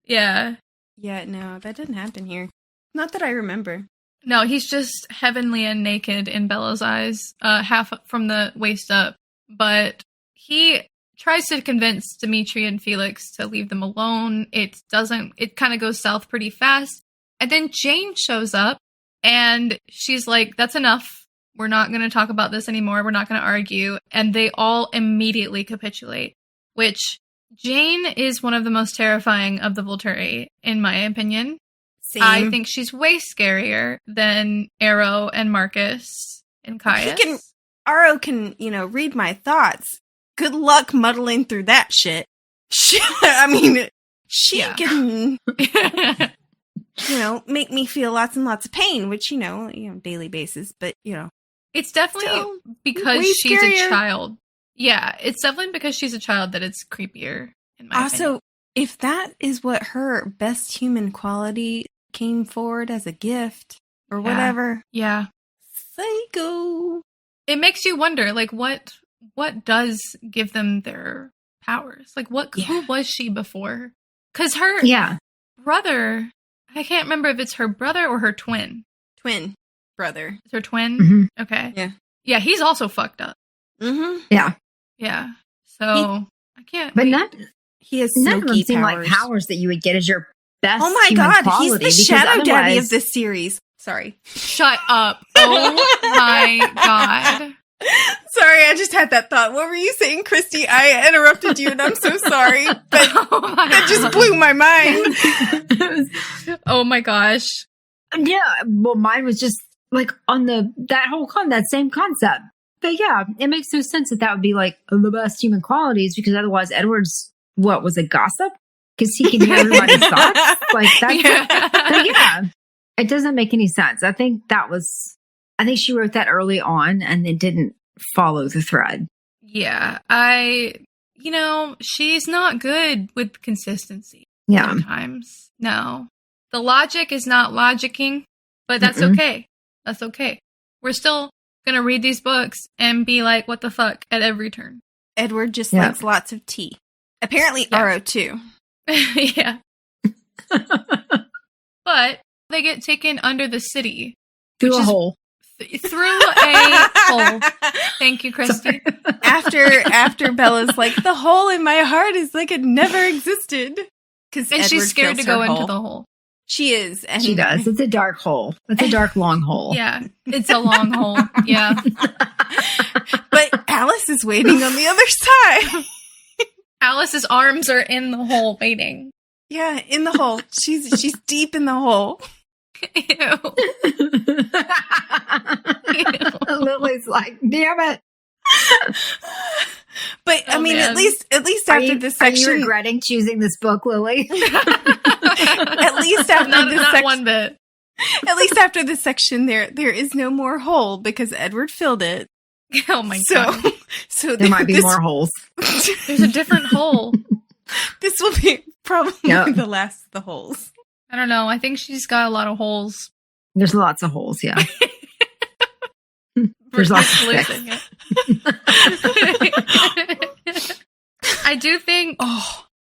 Yeah.
Yeah, no, that didn't happen here. Not that I remember.
No, he's just heavenly and naked in Bella's eyes, half from the waist up. But he tries to convince Dimitri and Felix to leave them alone. It kind of goes south pretty fast. And then Jane shows up and she's like, that's enough. We're not going to talk about this anymore. We're not going to argue. And they all immediately capitulate, which Jane is one of the most terrifying of the Volturi, in my opinion.
Same.
I think she's way scarier than Arrow and Marcus and Caius.
Arrow can, read my thoughts. Good luck muddling through that shit. She can, make me feel lots and lots of pain, which, daily basis. But,
it's definitely because she's a child. Yeah, it's definitely because she's a child that it's creepier, in my opinion.
Also, if that is what her best human quality came forward as a gift or whatever.
Yeah.
Psycho.
It makes you wonder, what does give them their powers? Who was she before? Because her brother, I can't remember if it's her brother or her twin.
Twin brother.
It's her twin?
Mm-hmm.
Okay.
Yeah.
Yeah, he's also fucked up.
Mm-hmm.
Yeah.
Yeah. So, I can't.
But
he has
none of them seem
powers.
like powers that you would get as your best
he's the shadow daddy of this series. Sorry.
Shut up. Oh my God.
Sorry, I just had that thought. What were you saying, Christy? I interrupted you and I'm so sorry. But that just blew my mind.
Oh my gosh.
Yeah. Well, mine was just that same concept. But yeah, it makes no sense that would be the best human qualities, because otherwise Edward's, was a gossip? Because he can hear everybody's thoughts? It doesn't make any sense. I think she wrote that early on and it didn't follow the thread.
Yeah, she's not good with consistency.
Yeah.
Sometimes. No. The logic is not logicking, but that's okay. That's okay. We're still going to read these books and be like, what the fuck, at every turn.
Edward just likes lots of tea. Apparently, Aro too.
Yeah. But they get taken under the city.
Through a hole.
Through a hole. Thank you, Christy.
After Bella's like, the hole in my heart is like it never existed.
And she's scared to go into the hole.
She is. And
she does. It's a dark hole. It's a dark, long hole.
Yeah. It's a long hole. Yeah.
But Alice is waiting on the other side.
Alice's arms are in the hole waiting.
Yeah, in the hole. She's deep in the hole.
Ew.
Lily's like, damn it.
But I mean,
man.
at least after this section,
are you regretting choosing this book, Lily?
At least after this
not
section,
one bit.
At least after this section, there is no more hole because Edward filled it.
Oh my god!
So
there might be more holes.
There's a different hole.
This will be probably the last of the holes.
I don't know. I think she's got a lot of holes.
There's lots of holes. Yeah. There's lots of
losing it. I do think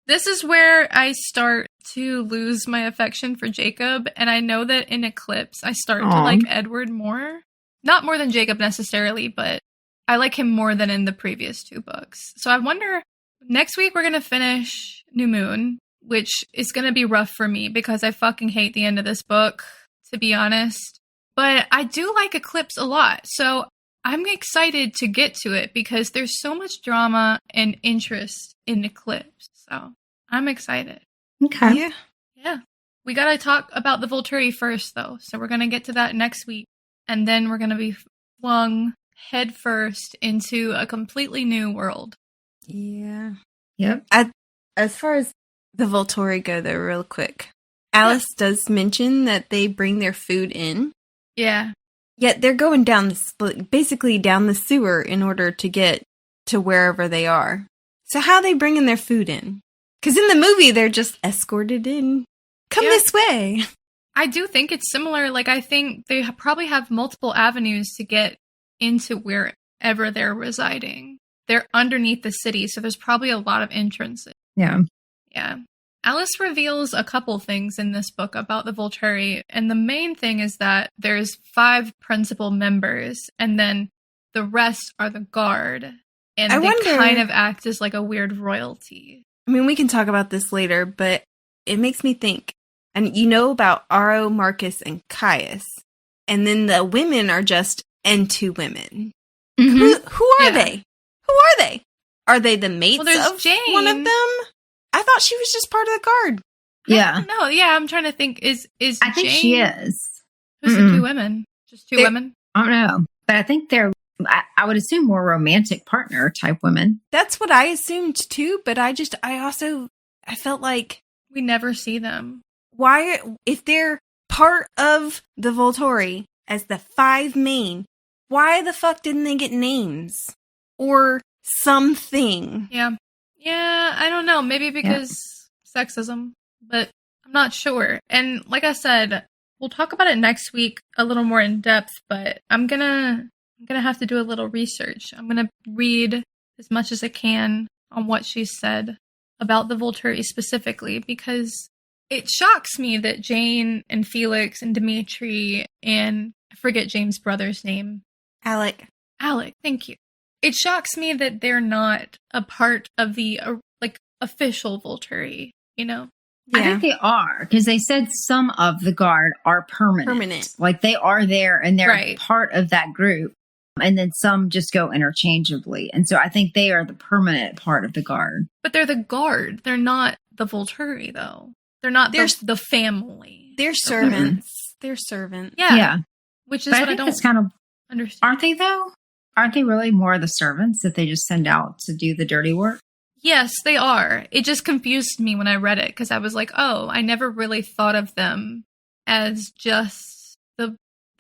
this is where I start to lose my affection for Jacob, and I know that in Eclipse I start to like Edward more. Not more than Jacob necessarily, but I like him more than in the previous two books. So I wonder, next week we're going to finish New Moon, which is going to be rough for me because I fucking hate the end of this book, to be honest. But I do like Eclipse a lot, so I'm excited to get to it because there's so much drama and interest in Eclipse. So I'm excited.
Okay.
Yeah. We got to talk about the Volturi first, though. So we're going to get to that next week. And then we're going to be flung headfirst into a completely new world.
Yeah.
Yep.
As far as the Volturi go, though, real quick, Alice does mention that they bring their food in.
Yeah.
Yet they're going basically down the sewer in order to get to wherever they are. So how are they bringing their food in? Because in the movie, they're just escorted in. Come this way.
I do think it's similar. Like, I think they probably have multiple avenues to get into wherever they're residing. They're underneath the city, so there's probably a lot of entrances.
Yeah.
Yeah. Alice reveals a couple things in this book about the Volturi, and the main thing is that there's 5 principal members, and then the rest are the guard, and they kind of act as like a weird royalty.
I mean, we can talk about this later, but it makes me think. And you know about Aro, Marcus, and Caius. And then the women are just N2 women. Mm-hmm. Who are they? Who are they? Are they the mates of
Jane.
One of them? I thought she was just part of the guard.
Yeah.
No, yeah, I'm trying to think. Is
I think
Jane,
she is.
Who's the 2 women? Just 2 women?
I don't know. But I think they're, I would assume more romantic partner type women.
That's what I assumed too, but I felt like
we never see them.
Why, if they're part of the Volturi as the 5 main, why the fuck didn't they get names? Or something?
Yeah. Yeah, I don't know. Maybe because sexism, but I'm not sure. And like I said, we'll talk about it next week a little more in depth, but I'm gonna have to do a little research. I'm gonna read as much as I can on what she said about the Volturi specifically, because it shocks me that Jane and Felix and Dimitri and I forget James' brother's name.
Alec,
thank you. It shocks me that they're not a part of the official Volturi, you know?
Yeah. I think they are, because they said some of the guard are permanent. Like they are there and they're part of that group. And then some just go interchangeably. And so I think they are the permanent part of the guard.
But they're the guard. They're not the Volturi, though. They're not the family.
They're servants. They're servants.
Yeah. Which is what I don't
it's kind of
understand.
Aren't they, though? Aren't they really more the servants that they just send out to do the dirty work?
Yes, they are. It just confused me when I read it, because I was like, oh, I never really thought of them as just the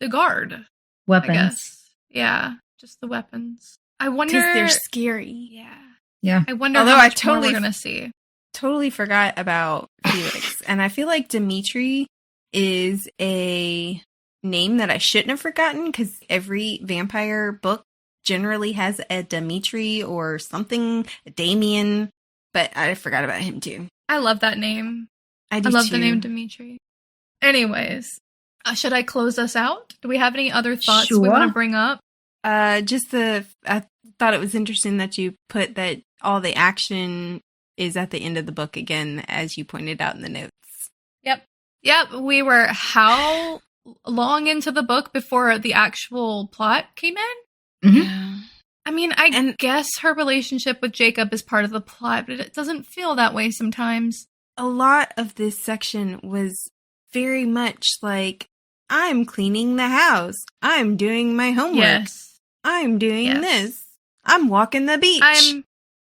guard.
Weapons.
I guess. Yeah. just the weapons. I wonder.
Because they're scary.
Yeah.
Yeah.
I wonder
Although
how
I
much more
totally
we're going to see.
Totally forgot about Felix. And I feel like Dimitri is a name that I shouldn't have forgotten because every vampire book generally has a Dimitri or something, a Damien, but I forgot about him too.
I love that name.
I
love
too.
the name Dimitri. Anyways, should I close us out? Do we have any other thoughts we want to bring up?
I thought it was interesting that you put that all the action is at the end of the book again, as you pointed out in the notes.
Yep. We were how long into the book before the actual plot came in?
Mm-hmm.
Yeah.
I mean, I guess her relationship with Jacob is part of the plot, but it doesn't feel that way sometimes.
A lot of this section was very much like, I'm cleaning the house. I'm doing my homework.
Yes.
I'm doing this. I'm walking the beach.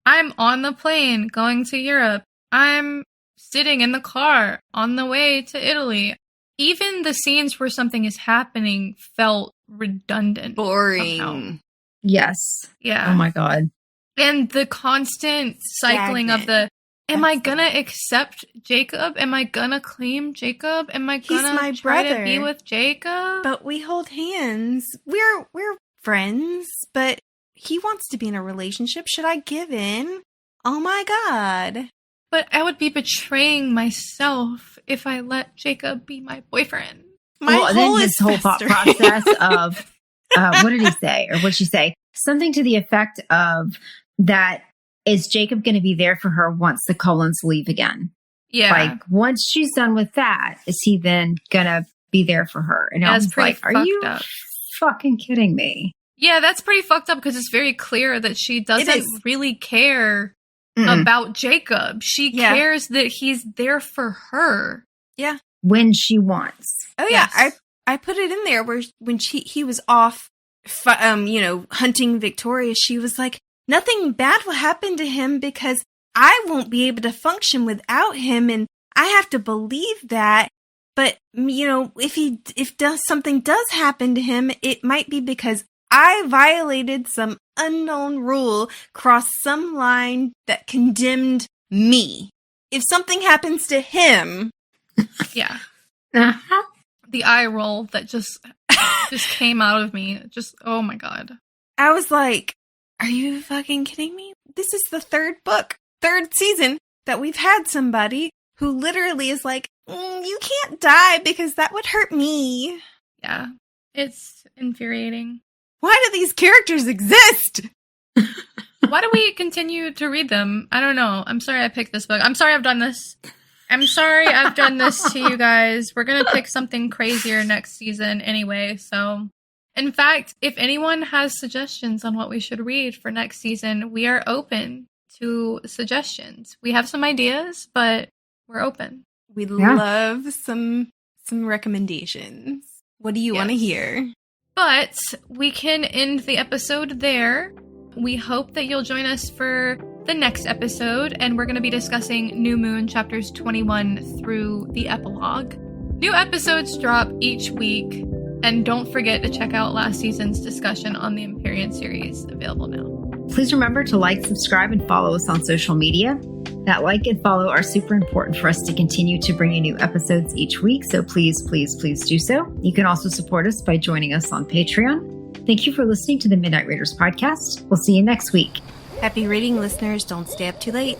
I'm on the plane going to Europe. I'm sitting in the car on the way to Italy. Even the scenes where something is happening felt redundant.
Boring.
Somehow.
Yes.
Yeah.
Oh my God.
And the constant cycling of the, am I gonna accept Jacob? Am I gonna claim Jacob? Am I gonna try to be with Jacob?
But we hold hands. We're friends, but he wants to be in a relationship. Should I give in? Oh my God.
But I would be betraying myself if I let Jacob be my boyfriend.
Then his whole thought process of, what did he say? Or what did she say? Something to the effect of that, is Jacob going to be there for her once the Cullens leave again?
Yeah.
Like, once she's done with that, is he then going to be there for her? And I was like, are you fucking kidding me?
Yeah, that's pretty fucked up because it's very clear that she doesn't really care about Jacob. She cares that he's there for her.
Yeah.
When she wants.
Oh, yeah. Yes. I put it in there where when he was off, hunting Victoria, she was like, nothing bad will happen to him because I won't be able to function without him. And I have to believe that. But, if something does happen to him, it might be because I violated some unknown rule, crossed some line that condemned me. If something happens to him.
Yeah.
Uh-huh.
The eye roll that just came out of me. Just, oh my God.
I was like, are you fucking kidding me? This is the third season that we've had somebody who literally is like, you can't die because that would hurt me.
Yeah. It's infuriating.
Why do these characters exist?
Why do we continue to read them? I don't know. I'm sorry I picked this book. I'm sorry I've done this. I'm sorry I've done this to you guys. We're going to pick something crazier next season anyway. So, in fact, if anyone has suggestions on what we should read for next season, we are open to suggestions. We have some ideas, but we're open.
We'd love some recommendations. What do you want to hear?
But we can end the episode there. We hope that you'll join us for the next episode, and we're going to be discussing New Moon chapters 21 through the epilogue. New episodes drop each week, and don't forget to check out last season's discussion on the Empyrean series, available now.
Please remember to like, subscribe, and follow us on social media. That like and follow are super important for us to continue to bring you new episodes each week, so please, please, please do so. You can also support us by joining us on Patreon. Thank you for listening to the Midnight Raiders podcast. We'll see you next week.
Happy reading, listeners. Don't stay up too late.